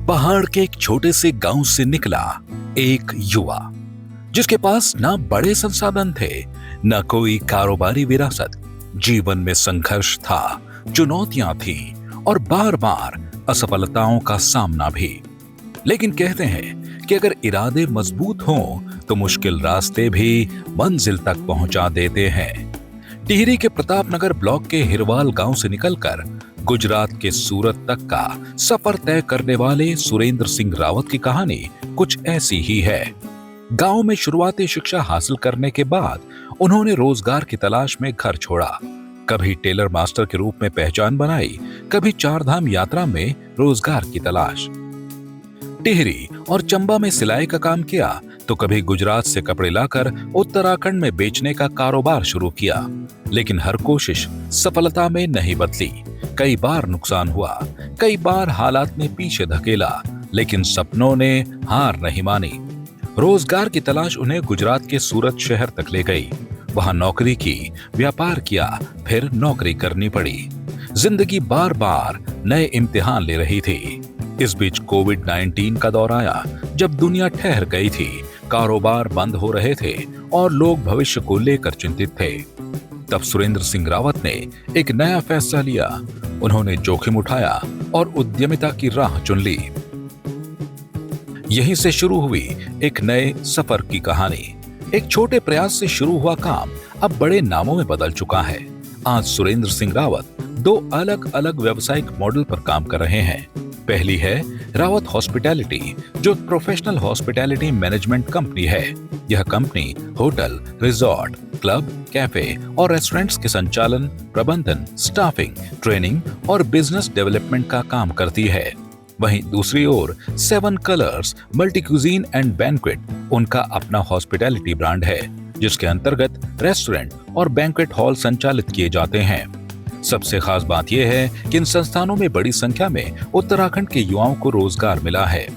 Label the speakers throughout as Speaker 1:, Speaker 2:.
Speaker 1: पहाड़ के एक छोटे से गांव से निकला एक युवा जिसके पास ना बड़े संसाधन थे, न कोई कारोबारी विरासत। जीवन में संघर्ष था, चुनौतियां थी और बार बार असफलताओं का सामना भी। लेकिन कहते हैं कि अगर इरादे मजबूत हों तो मुश्किल रास्ते भी मंजिल तक पहुंचा देते हैं। टिहरी के प्रतापनगर ब्लॉक के हिरवाल गांव से निकलकर गुजरात के सूरत तक का सफर तय करने वाले सुरेंद्र सिंह रावत की कहानी कुछ ऐसी ही है। गांव में शुरुआती शिक्षा हासिल करने के बाद उन्होंने रोजगार की तलाश में घर छोड़ा। कभी टेलर मास्टर के रूप में पहचान बनाई, कभी चारधाम यात्रा में रोजगार की तलाश। टिहरी और चंबा में सिलाई का काम किया तो कभी गुजरात से कपड़े लाकर उत्तराखंड में बेचने का कारोबार शुरू किया। लेकिन हर कोशिश सफलता में नहीं बदली। कई बार नुकसान हुआ, कई बार हालात ने पीछे धकेला, लेकिन सपनों ने हार नहीं मानी। रोजगार की तलाश उन्हें गुजरात के सूरत शहर तक ले गई। वहां नौकरी की, व्यापार किया, फिर नौकरी करनी पड़ी। जिंदगी बार बार नए इम्तिहान ले रही थी। इस बीच कोविड-19 का दौर आया, जब दुनिया ठहर गई थी, कारोबार बंद हो रहे थे और लोग भविष्य को लेकर चिंतित थे। तब सुरेंद्र सिंह रावत ने एक नया फैसला लिया। उन्होंने जोखिम उठाया और उद्यमिता की राह चुन ली। यहीं से शुरू हुई एक नए सफर की कहानी। एक छोटे प्रयास से शुरू हुआ काम अब बड़े नामों में बदल चुका है। आज सुरेंद्र सिंह रावत दो अलग अलग व्यावसायिक मॉडल पर काम कर रहे हैं। पहली है रावत हॉस्पिटैलिटी, जो प्रोफेशनल हॉस्पिटैलिटी मैनेजमेंट कंपनी है। यह company hotel, resort, club, cafe और रेस्टोरेंट्स के संचालन, प्रबंधन, स्टाफिंग, ट्रेनिंग और बिजनेस डेवलपमेंट का काम करती है। वहीं दूसरी ओर 7 colours multi cuisine and banquet उनका अपना हॉस्पिटैलिटी ब्रांड है, जिसके अंतर्गत रेस्टोरेंट और बैंक्वेट हॉल संचालित किए जाते हैं। सबसे खास बात यह है कि इन संस्थानों में बड़ी संख्या में उत्तराखंड के युवाओं को रोजगार मिला है।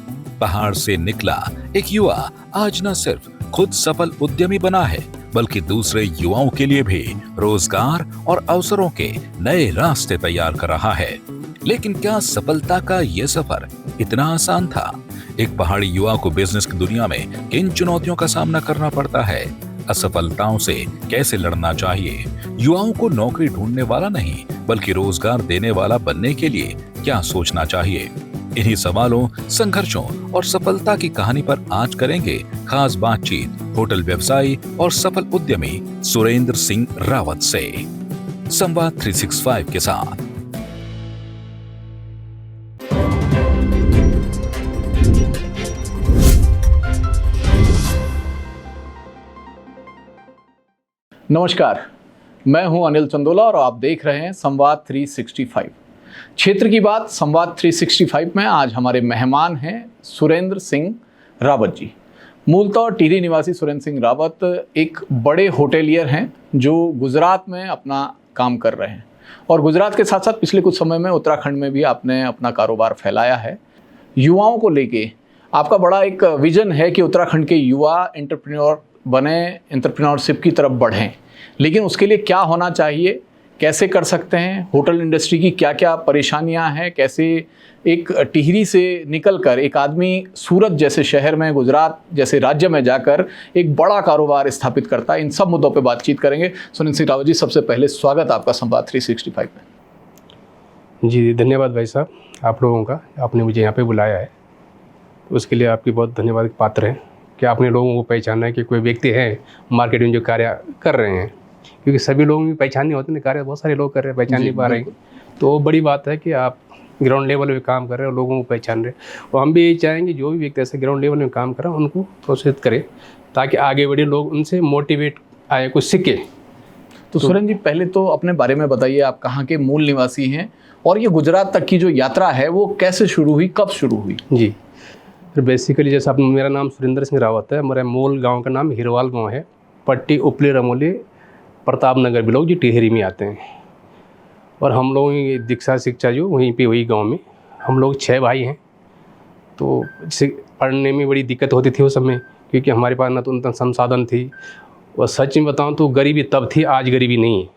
Speaker 1: पहाड़ से निकला एक युवा आज न सिर्फ खुद सफल उद्यमी बना है, बल्कि दूसरे युवाओं के लिए भी रोजगार और अवसरों के नए रास्ते तैयार कर रहा है। लेकिन क्या सफलता का यह सफर इतना आसान था? एक पहाड़ी युवा को बिजनेस की दुनिया में किन चुनौतियों का सामना करना पड़ता है? असफलताओं से कैसे लड़ना चाहिए? युवाओं को नौकरी ढूंढने वाला नहीं, बल्कि रोजगार देने वाला बनने के लिए क्या सोचना चाहिए? इन्हीं सवालों, संघर्षों और सफलता की कहानी पर आज करेंगे खास बातचीत होटल व्यवसायी और सफल उद्यमी सुरेंद्र सिंह रावत से। संवाद 365 के साथ।
Speaker 2: नमस्कार, मैं हूं अनिल चंदोला और आप देख रहे हैं संवाद 365। क्षेत्र की बात संवाद 365 में आज हमारे मेहमान हैं सुरेंद्र सिंह रावत जी। मूलतः टिहरी निवासी सुरेंद्र सिंह रावत एक बड़े होटेलियर हैं जो गुजरात में अपना काम कर रहे हैं और गुजरात के साथ साथ पिछले कुछ समय में उत्तराखंड में भी आपने अपना कारोबार फैलाया है। युवाओं को लेके आपका बड़ा एक विजन है कि उत्तराखंड के युवा एंटरप्रेन्योर बने, एंटरप्रेन्योरशिप की तरफ बढ़ें। लेकिन उसके लिए क्या होना चाहिए, कैसे कर सकते हैं, होटल इंडस्ट्री की क्या क्या परेशानियां हैं, कैसे एक टिहरी से निकलकर एक आदमी सूरत जैसे शहर में, गुजरात जैसे राज्य में जाकर एक बड़ा कारोबार स्थापित करता है, इन सब मुद्दों पे बातचीत करेंगे। सुरेंद्र सिंह रावत जी, सबसे पहले स्वागत आपका संवाद 365 में।
Speaker 3: जी धन्यवाद भाई साहब, आप लोगों का, आपने मुझे यहाँ पे बुलाया है, उसके लिए आपकी बहुत धन्यवाद पात्र है कि आपने लोगों को पहचाना है कि कोई व्यक्ति है मार्केट में जो कार्य कर रहे हैं, क्योंकि सभी लोगों की पहचान नहीं होती ना, कार्य बहुत सारे लोग कर रहे हैं, पहचान नहीं पा रहे हैं। तो बड़ी बात है कि आप ग्राउंड लेवल पे काम कर रहे हैं और लोगों को पहचान रहे हैं। और हम भी यही चाहेंगे जो भी व्यक्ति ऐसे ग्राउंड लेवल में काम कर रहे हैं उनको प्रोत्साहित करें ताकि आगे बढ़े लोग, उनसे मोटिवेट आए, कुछ सीखे।
Speaker 2: तो सुरेंद्र जी, पहले तो अपने बारे में बताइए, आप कहाँ के मूल निवासी हैं और ये गुजरात तक की जो यात्रा है वो कैसे शुरू हुई, कब शुरू हुई?
Speaker 3: जी, फिर बेसिकली जैसे आप, मेरा नाम सुरेंद्र सिंह रावत है, मेरा मूल गांव का नाम हिरवाल गांव है, पट्टी उपली रमोली प्रतापनगर ब्लॉक जी टिहरी में आते हैं। और हम लोगों की दीक्षा शिक्षा जो वहीं पे हुई गांव में। हम लोग 6 भाई हैं। तो पढ़ने में बड़ी दिक्कत होती थी उस समय, क्योंकि हमारे पास ना तो उतना संसाधन थी, और सच में बताऊँ तो गरीबी तब थी, आज गरीबी नहीं है।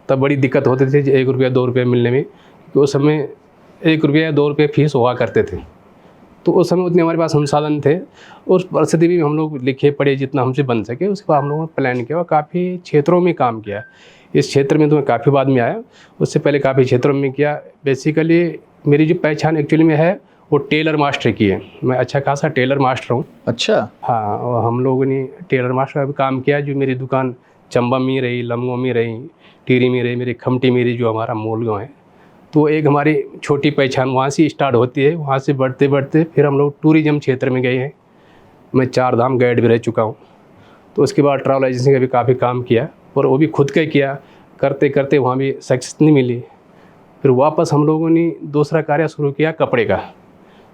Speaker 3: तब बड़ी दिक्कत होती थी 1 रुपया 2 रुपया मिलने में, तो उस समय 1 रुपया या 2 रुपये फीस हुआ करते थे। तो उस समय उतने हमारे पास संसाधन थे, उस परिस्थिति में हम लोग लिखे पढ़े जितना हमसे बन सके, उसके बाद हम लोगों ने प्लान किया और काफ़ी क्षेत्रों में काम किया। इस क्षेत्र में तो मैं काफ़ी बाद में आया, उससे पहले काफ़ी क्षेत्रों में किया। बेसिकली मेरी जो पहचान एक्चुअली में है वो टेलर मास्टर की है। मैं अच्छा खासा टेलर मास्टर हूँ।
Speaker 2: अच्छा।
Speaker 3: हाँ, और हम लोगों ने टेलर मास्टर का भी काम किया। जो मेरी दुकान चंबा में रही, लमगो में रही, टिहरी में रही, मेरी खमटी मेरी जो हमारा मूल गाँव है, तो एक हमारी छोटी पहचान वहाँ से स्टार्ट होती है। वहाँ से बढ़ते बढ़ते फिर हम लोग टूरिज़्म क्षेत्र में गए हैं। मैं 4 धाम गाइड भी रह चुका हूँ। तो उसके बाद ट्रैवल एजेंसी का भी काफ़ी काम किया, और वो भी खुद का किया। करते करते वहाँ भी सक्सेस नहीं मिली। फिर वापस हम लोगों ने दूसरा कार्य शुरू किया कपड़े का।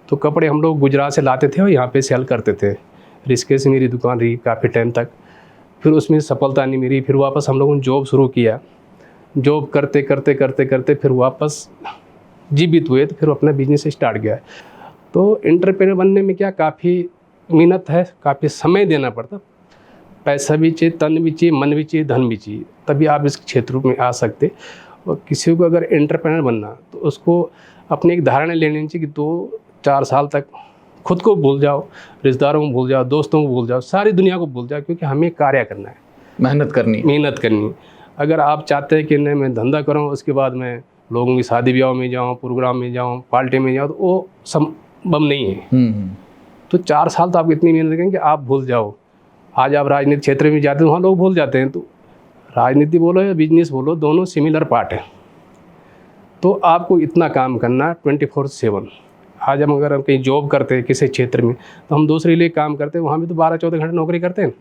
Speaker 3: तो कपड़े हम लोग गुजरात से लाते थे और यहाँ पे सेल करते थे। रिस्के से मेरी दुकान रही काफ़ी टाइम तक। फिर उसमें सफलता नहीं मिली। फिर वापस हम लोगों ने जॉब शुरू किया। जॉब करते करते करते करते फिर वापस जीवित हुए, तो फिर अपना बिजनेस स्टार्ट किया। तो एंटरप्रेन्योर बनने में क्या काफ़ी मेहनत है, काफ़ी समय देना पड़ता। पैसा भी चाहिए, तन भी चाहिए, मन भी चाहिए, धन भी चाहिए, तभी आप इस क्षेत्र में आ सकते। और किसी को अगर एंटरप्रेन्योर बनना तो उसको अपनी एक धारणा लेनी चाहिए कि 2-4 साल तक खुद को भूल जाओ, रिश्तेदारों को भूल जाओ, दोस्तों को भूल जाओ, सारी दुनिया को भूल जाओ, क्योंकि हमें कार्य करना है,
Speaker 2: मेहनत करनी।
Speaker 3: अगर आप चाहते हैं कि नहीं मैं धंधा करूँ, उसके बाद मैं लोगों की शादी ब्याह में जाऊँ, प्रोग्राम में जाऊँ, पार्टी में जाऊँ, तो वो संभव नहीं है। तो 4 साल तो आप इतनी मेहनत करेंगे कि आप भूल जाओ। आज आप राजनीतिक क्षेत्र में जाते हैं, वहाँ लोग भूल जाते हैं। तो राजनीति बोलो या बिजनेस बोलो, दोनों सिमिलर पार्ट है। तो आपको इतना काम करना 24/7। आज हम अगर हम कहीं जॉब करते हैं किसी क्षेत्र में, तो हम दूसरे लिए काम करते हैं, वहाँ भी तो 12-14 घंटे नौकरी करते हैं,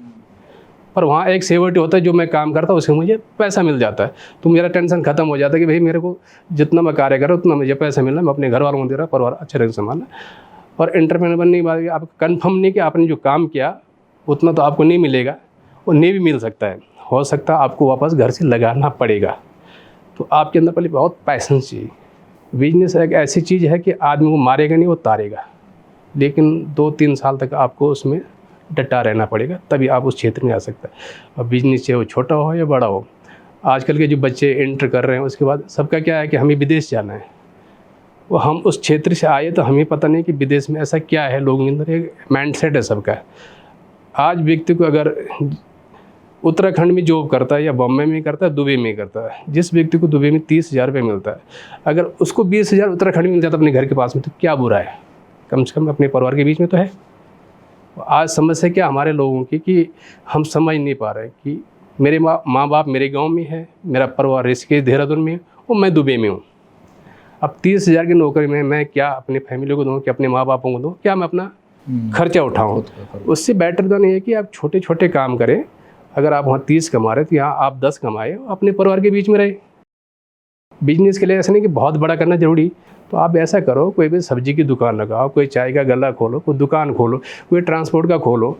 Speaker 3: पर वहाँ एक सिक्योरिटी होता है, जो मैं काम करता हूँ उससे मुझे पैसा मिल जाता है। तो मेरा टेंशन खत्म हो जाता है कि भाई मेरे को जितना मैं कार्य कर रहा हूँ उतना मुझे पैसा मिल रहा है, मैं अपने घर वालों को दे रहा, परिवार अच्छे ढंग से संभालना। और एंटरप्रेन्योर बनने के बाद आप कन्फर्म नहीं कि आपने जो काम किया उतना तो आपको नहीं मिलेगा, और नहीं भी मिल सकता है, हो सकता है आपको वापस घर से लगाना पड़ेगा। तो आपके अंदर पहले बहुत पैशन चाहिए। बिजनेस एक ऐसी चीज़ है कि आदमी को मारेगा नहीं, वो तारेगा, लेकिन 2-3 साल तक आपको उसमें डटा रहना पड़ेगा, तभी आप उस क्षेत्र में आ सकते हैं। और बिजनेस चाहे वो छोटा हो या बड़ा हो, आजकल के जो बच्चे एंटर कर रहे हैं उसके बाद सबका क्या है कि हमें विदेश जाना है। वो हम उस क्षेत्र से आए तो हमें पता नहीं कि विदेश में ऐसा क्या है। लोगों के अंदर एक माइंडसेट है सबका। आज व्यक्ति को अगर उत्तराखंड में जॉब करता है या बॉम्बे में करता है, दुबई में करता है, जिस व्यक्ति को दुबई में 30,000 रुपये मिलता है, अगर उसको 20,000 उत्तराखंड में मिल जाता अपने घर के पास में, तो क्या बुरा है? कम से कम अपने परिवार के बीच में तो है। आज समस्या क्या हमारे लोगों की कि हम समझ नहीं पा रहे कि मेरे माँ बाप मेरे गांव में है, मेरा परिवार ऋषिकेश देहरादून में है, और मैं दुबई में हूँ। अब 30,000 की नौकरी में मैं क्या अपनी फैमिली को दूँ, क्या अपने माँ बापों को दूँ, क्या मैं अपना खर्चा उठाऊँ? उससे बेटर तो नहीं है कि आप छोटे छोटे काम करें। अगर आप वहाँ 30 कमा रहे तो यहाँ आप 10 कमाए, अपने परिवार के बीच में रहे। बिजनेस के लिए ऐसा नहीं कि बहुत बड़ा करना जरूरी। तो आप ऐसा करो, कोई भी सब्जी की दुकान लगाओ, कोई चाय का गल्ला खोलो, कोई दुकान खोलो, कोई ट्रांसपोर्ट का खोलो,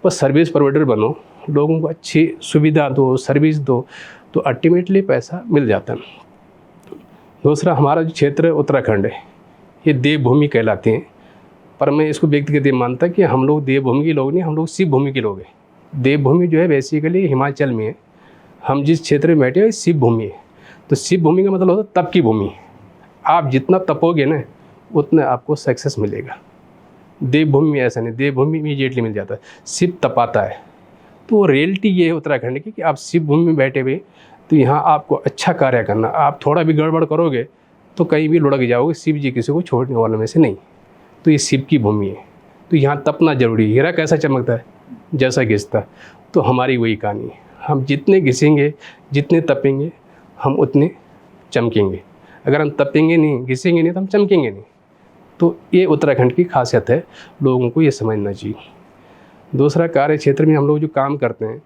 Speaker 3: बस सर्विस प्रोवाइडर बनो, लोगों को अच्छी सुविधा दो, सर्विस दो, तो अल्टीमेटली पैसा मिल जाता है। दूसरा, हमारा जो क्षेत्र उत्तराखंड है, ये देवभूमि कहलाते हैं, पर मैं इसको व्यक्तिगत ये मानता कि हम लोग देवभूमि के लोग नहीं, हम लोग शिव भूमि के लोग हैं। देवभूमि जो है बेसिकली हिमाचल में है, हम जिस क्षेत्र में बैठे हैं शिव भूमि है। तो शिव भूमि का मतलब होता है तप की भूमि। आप जितना तपोगे ना उतना आपको सक्सेस मिलेगा। देवभूमि में ऐसा नहीं, देवभूमि इमीडिएटली मिल जाता है, शिव तपाता है। तो रियलिटी ये है उत्तराखंड की कि आप शिव भूमि में बैठे हुए, तो यहाँ आपको अच्छा कार्य करना। आप थोड़ा भी गड़बड़ करोगे तो कहीं भी लुढ़क जाओगे। शिव जी किसी को छोड़ने वालों में से नहीं। तो ये शिव की भूमि है, तो यहाँ तपना जरूरी है। हीरा कैसा चमकता है? जैसा घिसता। तो हमारी वही कहानी है, हम जितने घिसेंगे, जितने तपेंगे, हम उतने चमकेंगे। अगर हम तपेंगे नहीं, घिसेंगे नहीं, तो हम चमकेंगे नहीं। तो ये उत्तराखंड की खासियत है, लोगों को ये समझना चाहिए। दूसरा, कार्य क्षेत्र में हम लोग जो काम करते हैं,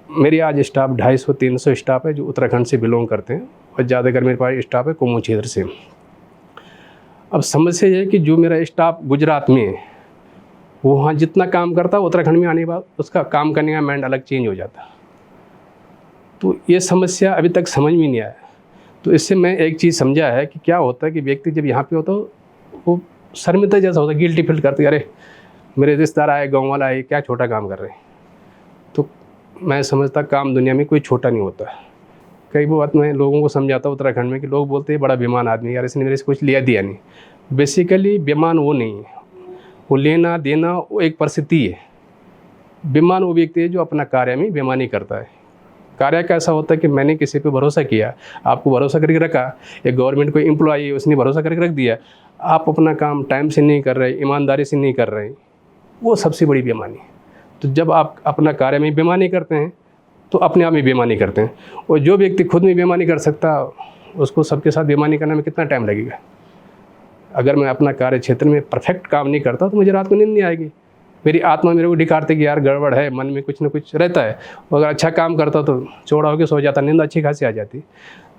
Speaker 3: मेरी आज स्टाफ 250-300 स्टाफ है जो उत्तराखंड से बिलोंग करते हैं, और ज़्यादातर मेरे पास स्टाफ है कुमाऊं क्षेत्र से। अब समस्या ये है कि जो मेरा स्टाफ गुजरात में है, वो वहाँ जितना काम करता है, उत्तराखंड में आने के बाद उसका काम करने का माइंड अलग चेंज हो जाता। तो ये समस्या अभी तक समझ में नहीं आया। तो इससे मैं एक चीज़ समझा है कि क्या होता है कि व्यक्ति जब यहाँ पे होता है वो शर्मिंदा जैसा होता है, गिल्टी फील करते, अरे मेरे रिश्तेदार आए, गाँव वाला आए, क्या छोटा काम कर रहे हैं। तो मैं समझता काम दुनिया में कोई छोटा नहीं होता। कई बात मैं लोगों को समझाता हूँ उत्तराखंड में कि लोग बोलते हैं बड़ा बेईमान आदमी, यार इसने मेरे से कुछ लिया दिया नहीं। बेसिकली बेईमान वो नहीं है, वो लेना देना वो एक परिस्थिति है। बेईमान वो व्यक्ति है जो अपना कार्य में बेईमानी करता है। कार्य का ऐसा होता है कि मैंने किसी पे भरोसा किया, आपको भरोसा करके रखा, एक गवर्नमेंट कोई एम्प्लॉई है उसने भरोसा करके रख दिया, आप अपना काम टाइम से नहीं कर रहे, ईमानदारी से नहीं कर रहे, वो सबसे बड़ी बेईमानी है। तो जब आप अपना कार्य में बेईमानी करते हैं तो अपने आप में बेईमानी करते हैं। और जो व्यक्ति खुद में बेईमानी कर सकता उसको सबके साथ बेईमानी करने में कितना टाइम लगेगा। अगर मैं अपना कार्य क्षेत्र में परफेक्ट काम नहीं करता तो मुझे रात को नींद नहीं आएगी, मेरी आत्मा मेरे को ढिकारती कि यार गड़बड़ है, मन में कुछ ना कुछ रहता है। अगर अच्छा काम करता तो चौड़ा होकर सो जाता, नींद अच्छी खासी आ जाती।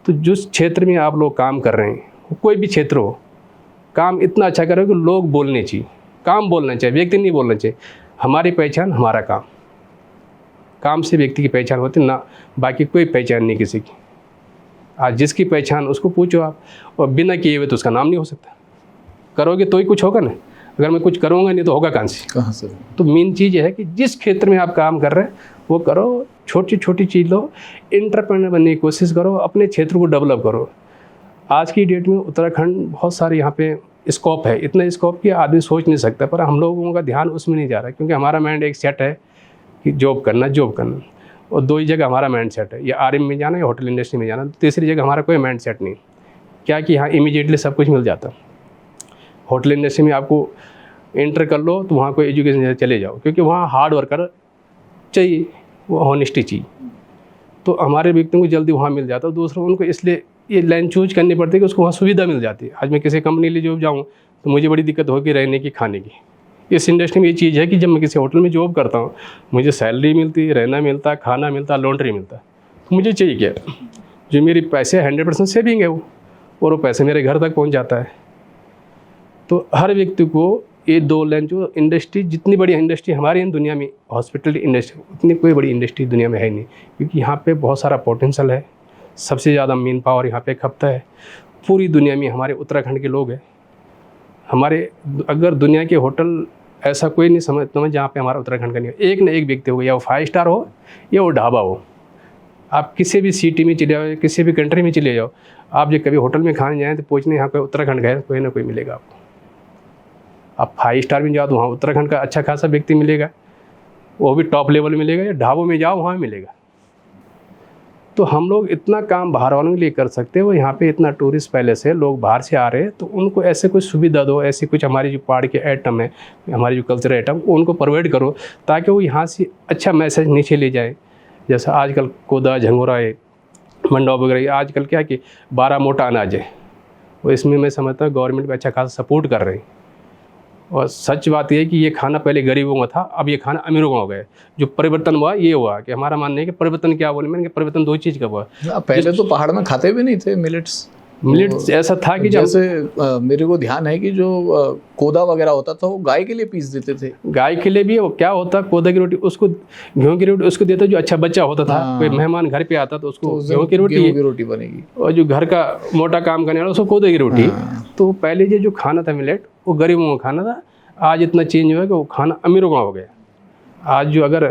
Speaker 3: तो जिस क्षेत्र में आप लोग काम कर रहे हैं, कोई भी क्षेत्र हो, काम इतना अच्छा करो कि लोग बोलने चाहिए, काम बोलना चाहिए, व्यक्ति नहीं बोलना चाहिए। हमारी पहचान हमारा काम, काम से व्यक्ति की पहचान होती ना, बाकी कोई पहचान नहीं किसी की। आज जिसकी पहचान उसको पूछो आप, और बिना किए हुए तो उसका नाम नहीं हो सकता। करोगे तो ही कुछ होगा ना, अगर मैं कुछ करूँगा नहीं तो होगा कहाँ से। तो मेन चीज़ है कि जिस क्षेत्र में आप काम कर रहे हैं वो करो, छोटी छोटी चीज़ लो, एंटरप्रेन्योर बनने की कोशिश करो, अपने क्षेत्र को डेवलप करो। आज की डेट में उत्तराखंड बहुत सारे यहाँ पे स्कोप है, इतना स्कोप कि आदमी सोच नहीं सकता, पर हम लोगों का ध्यान उसमें नहीं जा रहा है, क्योंकि हमारा माइंड एक सेट है कि जॉब करना। और दो ही जगह हमारा माइंड सेट है, या आर्मी में जाना या होटल इंडस्ट्री में जाना। तीसरी जगह हमारा कोई माइंड सेट नहीं, क्या कि यहाँ इमीडिएटली सब कुछ मिल जाता। होटल इंडस्ट्री में आपको एंटर कर लो तो वहाँ कोई एजुकेशन चले जाओ, क्योंकि वहाँ हार्ड वर्कर चाहिए, वो ऑनेस्टी चाहिए। तो हमारे व्यक्तियों को जल्दी वहाँ मिल जाता है। दूसरा उनको इसलिए ये लाइन चूज करनी पड़ती है कि उसको वहाँ सुविधा मिल जाती है। आज मैं किसी कंपनी के लिए जॉब जाऊँ तो मुझे बड़ी दिक्कत होगी रहने की, खाने की। इस इंडस्ट्री में ये चीज़ है कि जब मैं किसी होटल में जॉब करता हूँ, मुझे सैलरी मिलती, रहना मिलता, खाना मिलता, लॉन्ड्री मिलता। तो मुझे चाहिए क्या, जो मेरी पैसे 100% सेविंग है वो, और वो पैसे मेरे घर तक पहुँच जाता है। तो हर व्यक्ति को ये दो लाइन, जो इंडस्ट्री, जितनी बड़ी इंडस्ट्री हमारी दुनिया में हॉस्पिटल इंडस्ट्री, उतनी कोई बड़ी इंडस्ट्री दुनिया में है नहीं, क्योंकि यहाँ पे बहुत सारा पोटेंशियल है। सबसे ज़्यादा मेन पावर यहाँ पे खपता है। पूरी दुनिया में हमारे उत्तराखंड के लोग हैं। हमारे अगर दुनिया के होटल ऐसा कोई नहीं समझता मैं जहाँ पे हमारा उत्तराखंड का नहीं हो, एक ना एक व्यक्ति होगा, या वो 5 स्टार हो या वो ढाबा हो। आप किसी भी सिटी में चले जाओ, किसी भी कंट्री में चले जाओ, आप जब कभी होटल में खाने जाएँ तो पूछने यहाँ पे उत्तराखंड गए, कोई ना कोई मिलेगा आपको। आप 5 स्टार में जाओ तो वहाँ उत्तराखंड का अच्छा खासा व्यक्ति मिलेगा, वो भी टॉप लेवल मिलेगा। या ढाबों में जाओ वहाँ मिलेगा। तो हम लोग इतना काम बाहर वालों के लिए कर सकते हैं। वो यहाँ पे इतना टूरिस्ट पैलेस है, लोग बाहर से आ रहे हैं, तो उनको ऐसे कुछ सुविधा दो, ऐसी कुछ हमारी जो पहाड़ के आइटम है, हमारी जो कल्चर आइटम, उनको प्रोवाइड करो, ताकि वो यहाँ से अच्छा मैसेज नीचे ले जाए। जैसा आजकल कोदा, झंगोरा है, मंडवा वगैरह, आजकल क्या कि 12 मोटा अनाज है, वो इसमें मैं समझता हूँ गवर्नमेंट भी अच्छा खासा सपोर्ट कर रहे हैं। और सच बात यह है कि ये खाना पहले गरीबों का था, अब ये खाना अमीरों का हो गया। जो परिवर्तन हुआ ये हुआ कि हमारा मानना है कि परिवर्तन क्या बोले, मैंने परिवर्तन 2 चीज़ का हुआ।
Speaker 2: पहले तो पहाड़ में खाते भी नहीं थे मिलेट्स।
Speaker 3: ऐसा था कि
Speaker 2: जैसे मेरे को ध्यान है कि जो कोदा वगैरह होता था वो गाय के लिए पीस देते थे।
Speaker 3: गाय के लिए भी क्या होता, कोदा की रोटी, उसको गेहूं की रोटी उसको देता जो अच्छा बच्चा होता था। कोई मेहमान घर पे आता तो उसको गेहूं की रोटी बनेगी, और जो घर का मोटा काम करने वाला उसको कोदा की रोटी। तो पहले जो खाना था मिलेट, वो गरीबों का खाना था। आज इतना चेंज हुआ कि वो खाना अमीरों का हो गया। आज जो अगर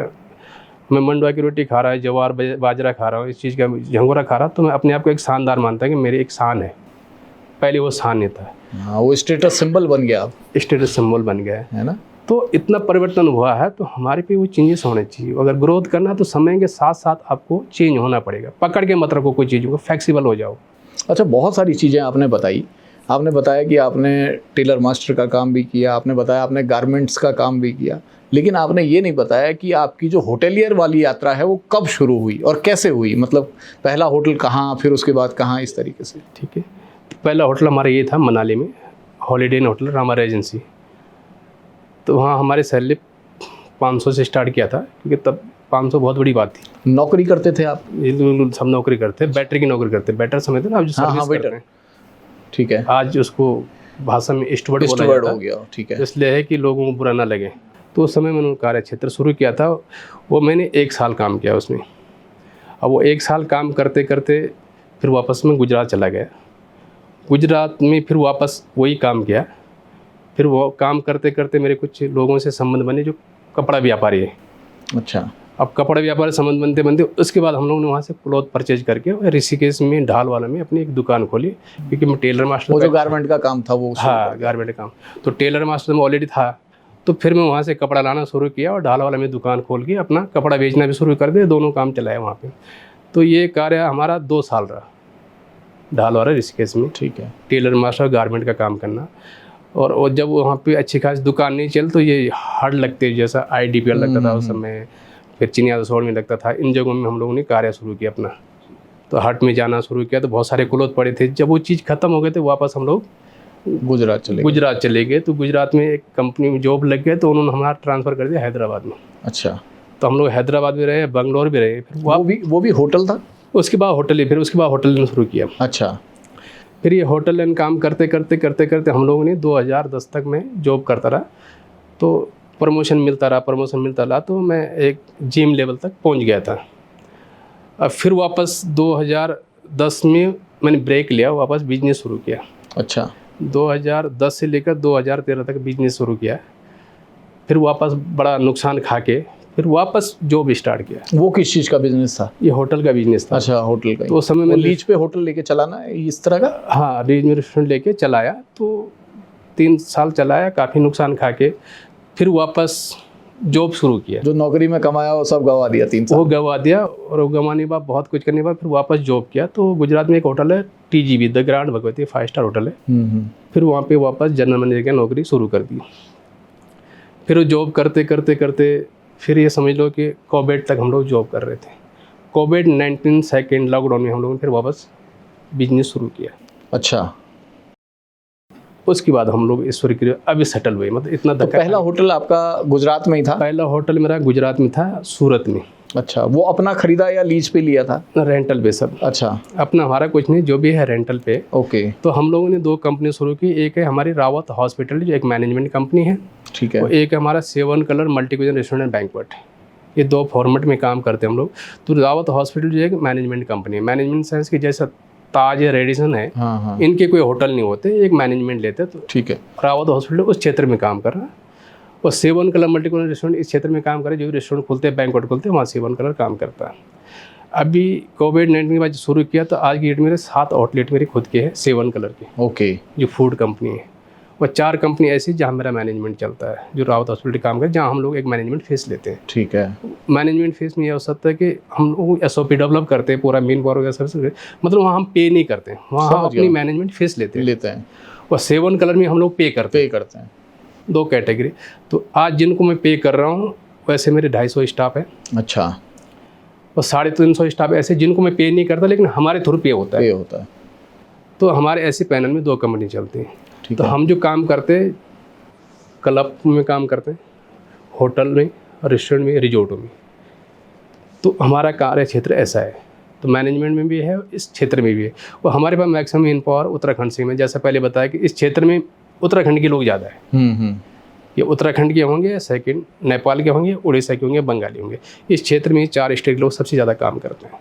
Speaker 3: मैं मंडवा की रोटी खा रहा है, जवार बाजरा खा रहा हूँ, इस चीज़ का झंगोरा खा रहा, तो मैं अपने आप को एक शानदार मानता है कि मेरी एक शान है। पहले वो शान नहीं था।
Speaker 2: हाँ, वो स्टेटस सिंबल बन गया,
Speaker 3: स्टेटस सिंबल बन गया
Speaker 2: है ना।
Speaker 3: तो इतना परिवर्तन हुआ है, तो हमारे पे वो चेंजेस होने चाहिए। अगर ग्रोथ करना तो समय के साथ साथ आपको चेंज होना पड़ेगा। पकड़ के मत रखो कोई चीज़ को, फ्लेक्सिबल हो जाओ।
Speaker 2: अच्छा, बहुत सारी चीज़ें आपने बताई। आपने बताया कि आपने टेलर मास्टर का काम भी किया, आपने बताया आपने गारमेंट्स का काम भी किया, लेकिन आपने ये नहीं बताया कि आपकी जो होटेलियर वाली यात्रा है वो कब शुरू हुई और कैसे हुई। मतलब पहला होटल कहाँ, फिर उसके बाद कहाँ, इस तरीके से।
Speaker 3: ठीक है, पहला होटल हमारा ये था मनाली में, हॉलीडे इन होटल रामा एजेंसी। तो वहाँ हमारे सैलरी 500 से स्टार्ट किया था, क्योंकि तब 500 बहुत बड़ी बात थी।
Speaker 2: नौकरी करते थे आप?
Speaker 3: सब नौकरी करते, बैटरी की नौकरी करते। बैटर समझते ना आप, जो सर्विस करते हैं।
Speaker 2: ठीक है।
Speaker 3: आज उसको भाषा में स्टूवर्ड
Speaker 2: हो गया। ठीक है।
Speaker 3: इसलिए है कि लोगों को बुरा ना लगे। तो उस समय मैंने कार्य क्षेत्र शुरू किया था, वो मैंने 1 साल काम किया उसमें। अब वो 1 साल काम करते करते फिर वापस में गुजरात चला गया। गुजरात में फिर वापस वही काम किया। फिर वो काम करते करते मेरे कुछ लोगों से संबंध बने जो कपड़ा व्यापारी है।
Speaker 2: अच्छा।
Speaker 3: अब कपड़ा व्यापार संबंध बनते बनते उसके बाद हम लोगों ने वहाँ से क्लॉथ परचेज करके ऋषिकेश में ढालवाला में अपनी एक दुकान खोली, क्योंकि मैं टेलर मास्टर,
Speaker 2: वो जो गारमेंट का काम था वो,
Speaker 3: हाँ गारमेंट का काम, तो टेलर मास्टर में ऑलरेडी था। तो फिर मैं वहाँ से कपड़ा लाना शुरू किया और ढालवाला में दुकान खोल के अपना कपड़ा बेचना भी शुरू कर दिया, दोनों काम चलाया वहाँ पे। तो ये कार्य हमारा 2 साल रहा ढालवाला ऋषिकेश में,
Speaker 2: ठीक है,
Speaker 3: टेलर मास्टर गारमेंट का काम करना। और जब वहाँ पे अच्छी खासी दुकान नहीं चल तो ये हार्ड लगते, जैसा IDPL लगता था उस समय, फिर चिनिया दसौड़ में लगता था, इन जगहों में हम लोगों ने कार्य शुरू किया अपना। तो हाट में जाना शुरू किया तो बहुत सारे क्लोथ पड़े थे, जब वो चीज़ ख़त्म हो गए तो वापस हम लोग गुजरात चले गए। तो गुजरात में एक कंपनी में जॉब लग गए तो उन्होंने हमारा ट्रांसफ़र कर दिया हैदराबाद में।
Speaker 2: अच्छा,
Speaker 3: तो हम लोग हैदराबाद में रहे, बंगलोर भी रहे, फिर
Speaker 2: वो भी होटल था,
Speaker 3: उसके बाद होटल ही, फिर उसके बाद होटल ने शुरू किया।
Speaker 2: अच्छा,
Speaker 3: फिर ये होटल लाइन काम करते करते हम लोगों ने 2010 तक मैं जॉब करता रहा, तो प्रमोशन मिलता रहा, तो मैं एक GM लेवल तक पहुंच गया था। अब फिर वापस 2010 में मैंने ब्रेक लिया, वापस बिजनेस शुरू किया।
Speaker 2: अच्छा,
Speaker 3: 2010 से लेकर 2013 तक बिजनेस शुरू किया, फिर वापस बड़ा नुकसान खा के फिर वापस जॉब स्टार्ट किया।
Speaker 2: वो किस चीज़ का बिजनेस था?
Speaker 3: ये होटल का बिजनेस था।
Speaker 2: अच्छा, होटल का।
Speaker 3: तो उस समय में
Speaker 2: लीज पे होटल लेके चलाना इस तरह का?
Speaker 3: हाँ, लीज में रेस्टोरेंट लेके चलाया, तो 3 साल चलाया, काफ़ी नुकसान खा के फिर वापस जॉब शुरू किया।
Speaker 2: जो नौकरी में कमाया वो सब गंवा दिया 3 साल?
Speaker 3: वो गंवा दिया, और वो गंवाने के बाद बहुत कुछ करने के बाद फिर वापस जॉब किया। तो गुजरात में एक होटल है TGV, the grand Bhagwati, 5 star hotel है। फिर वहाँ पे वापस जनरल मैनेजर की नौकरी शुरू कर दी। फिर वो जॉब करते फिर ये समझ लो कि कोविड तक हम लोग जॉब कर रहे थे। कोविड-19 सेकेंड लॉकडाउन में हम लोगों ने फिर वापस बिजनेस शुरू किया।
Speaker 2: अच्छा,
Speaker 3: उसके बाद हम लोग ईश्वर की अभी सेटल हुए, मतलब इतना
Speaker 2: तो पहला होटल आपका गुजरात में ही था?
Speaker 3: पहला होटल मेरा गुजरात में था, सूरत में।
Speaker 2: अच्छा, वो अपना खरीदा या लीज पे लिया था?
Speaker 3: रेंटल पे सब।
Speaker 2: अच्छा,
Speaker 3: अपना हमारा कुछ नहीं, जो भी है रेंटल पे।
Speaker 2: ओके।
Speaker 3: तो हम लोगों ने 2 कंपनी शुरू की, एक है हमारी रावत हॉस्पिटल जो एक मैनेजमेंट कंपनी है,
Speaker 2: ठीक है,
Speaker 3: और एक है हमारा 7 colour multi cuisine restaurant and banquet. ये 2 फॉर्मेट में काम करते हैं हम लोग। तो रावत हॉस्पिटल जो है एक मैनेजमेंट कंपनी है, मैनेजमेंट सेंस की जैसा ताज या रेडिसन है,
Speaker 2: हाँ,
Speaker 3: इनके कोई होटल नहीं होते, एक मैनेजमेंट लेते। तो
Speaker 2: ठीक है,
Speaker 3: रावत हॉस्पिटल उस क्षेत्र में काम कर रहा है, और 7 कलर मल्टी क्यूजन रेस्टोरेंट इस क्षेत्र में काम करे, जो भी रेस्टोरेंट खुलते हैं, बैंक्वेट खुलते हैं, वहाँ 7 कलर काम करता है। अभी कोविड-19 के बाद शुरू किया तो आज की डेट मेरे 7 आउटलेट मेरे खुद के हैं 7 कलर के,
Speaker 2: ओके,
Speaker 3: जो फूड कंपनी है। और 4 कंपनी ऐसी जहाँ मेरा मैनेजमेंट चलता है, जो रावत हॉस्पिटल काम करे, जहाँ हम लोग एक मैनेजमेंट फेस लेते हैं।
Speaker 2: ठीक है।
Speaker 3: मैनेजमेंट फेस में यह हो सकता है कि हम लोग SOP डेवलप करते हैं, पूरा मेन पावर वगैरह सर्विस, मतलब वहाँ हम पे नहीं करते हैं, वहाँ हम अपनी मैनेजमेंट फेस लेते हैं। और 7 कलर में हम लोग पे करते हैं 2 कैटेगरी। तो आज जिनको मैं पे कर रहा हूँ वैसे मेरे 250 स्टाफ है।
Speaker 2: अच्छा,
Speaker 3: और 350 स्टाफ ऐसे जिनको मैं पे नहीं करता, लेकिन हमारे थ्रू पे होता है। तो हमारे ऐसे पैनल में 2 कंपनी चलती हैं। तो हम जो काम करते हैं, क्लब में काम करते हैं, होटल में, रेस्टोरेंट में, रिजोर्टों में। तो हमारा कार्य क्षेत्र ऐसा है। तो मैनेजमेंट में भी है, इस क्षेत्र में भी है। और हमारे पास मैक्सिमम इन पावर उत्तराखंड से में, जैसा पहले बताया कि इस क्षेत्र में उत्तराखंड के लोग ज़्यादा है। ये उत्तराखंड के होंगे, सेकंड नेपाल के होंगे, उड़ीसा के होंगे, बंगाली होंगे। इस क्षेत्र में 4 स्टेट के लोग सबसे ज़्यादा काम करते हैं।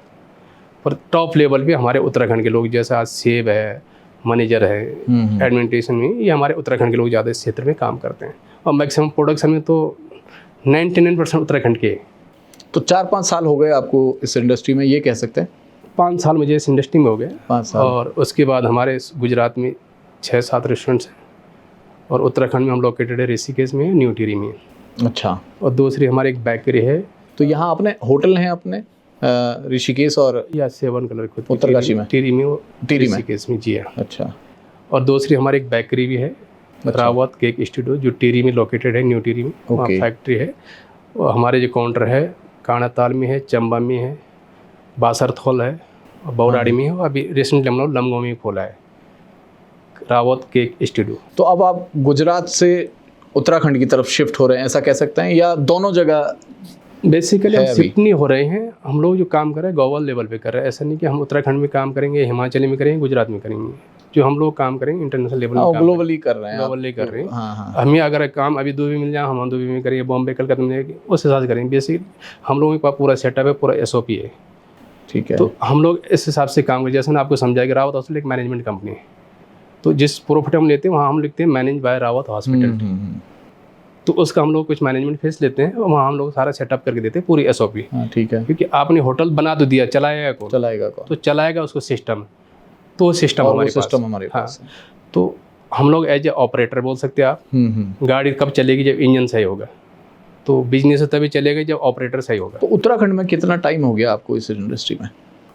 Speaker 3: और टॉप लेवल पे हमारे उत्तराखंड के लोग, जैसे आज सेब है, मैनेजर है, एडमिनिस्ट्रेशन में, ये हमारे उत्तराखंड के लोग ज़्यादा इस क्षेत्र में काम करते हैं। और मैक्सिमम प्रोडक्शन में तो 99% उत्तराखंड के।
Speaker 2: तो 4-5 साल हो गए आपको इस इंडस्ट्री में, ये कह सकते हैं?
Speaker 3: 5 साल मुझे इस इंडस्ट्री में हो गए।
Speaker 2: 5 साल।
Speaker 3: और उसके बाद हमारे गुजरात में 6-7 रेस्टोरेंट्स हैं, और उत्तराखंड में हम लोकेटेड है ऋषिकेश में, न्यू टिहरी में।
Speaker 2: अच्छा।
Speaker 3: और दूसरी हमारी एक बेकरी है।
Speaker 2: तो यहाँ अपने होटल हैं अपने ऋषिकेश और
Speaker 3: या 7 कलर खुद
Speaker 2: उत्तरकाशी में,
Speaker 3: टिहरी में,
Speaker 2: टिहरी में,
Speaker 3: ऋषिकेश में, जी हाँ।
Speaker 2: अच्छा।
Speaker 3: और दूसरी हमारी एक बेकरी भी है, रावत केक स्टूडियो, जो टिहरी में लोकेटेड है, न्यू टिहरी में, वहाँ फैक्ट्री है। और हमारे जो काउंटर है कानाताल में है, चंबा में है, बासरथौल है, और बौराड़ी में है। और अभी रिसेंटली हम लोग लमगांव में खोला है रावत केक स्टूडियो।
Speaker 2: तो अब आप गुजरात से उत्तराखंड की तरफ शिफ्ट हो रहे हैं, ऐसा कह सकते हैं, या दोनों जगह?
Speaker 3: बेसिकली हम शिफ्ट नहीं हो रहे हैं, हम लोग जो काम कर रहे हैं ग्लोबल लेवल पे कर रहे हैं। ऐसा नहीं कि हम उत्तराखंड में काम करेंगे, हिमाचल में करेंगे, गुजरात में करेंगे। जो हम लोग काम करेंगे इंटरनेशनल लेवल में,
Speaker 2: ग्लोबली कर रहे हैं,
Speaker 3: ग्लोबली कर रहे हैं। हमें अगर काम अभी दुबई मिल जाए, हम दुबई में करेंगे, बॉम्बे कलकत्ता में जाएगी, उस हिसाब से करेंगे। बेसिक हम लोगों के पास पूरा सेटअप है, पूरा SOP है।
Speaker 2: ठीक है।
Speaker 3: तो हम लोग इस हिसाब से काम करें। जैसे ना आपको समझाया कि रावत हॉस्पिटल एक मैनेजमेंट कंपनी है, तो जिस प्रॉफिट हम लेते हैं वहाँ हम लिखते हैं मैनेज बाय रावत हॉस्पिटल। तो तो उसका हम लोग कुछ मैनेजमेंट फीस लेते हैं और वहाँ हम लोग सारा सेटअप करके देते हैं पूरी SOP।
Speaker 2: हाँ ठीक है।
Speaker 3: क्योंकि आपने होटल बना तो दिया, चलाएगा कौन?
Speaker 2: चलाएगा कौन?
Speaker 3: तो चलाएगा उसको सिस्टम, तो वो सिस्टम हमारे पास है। तो हम लोग एज ए ऑपरेटर बोल सकते हैं आप। गाड़ी कब चलेगी? जब इंजन सही होगा। तो बिजनेस तभी चलेगा जब ऑपरेटर सही होगा।
Speaker 2: तो उत्तराखंड में कितना टाइम हो गया आपको इस इंडस्ट्री में?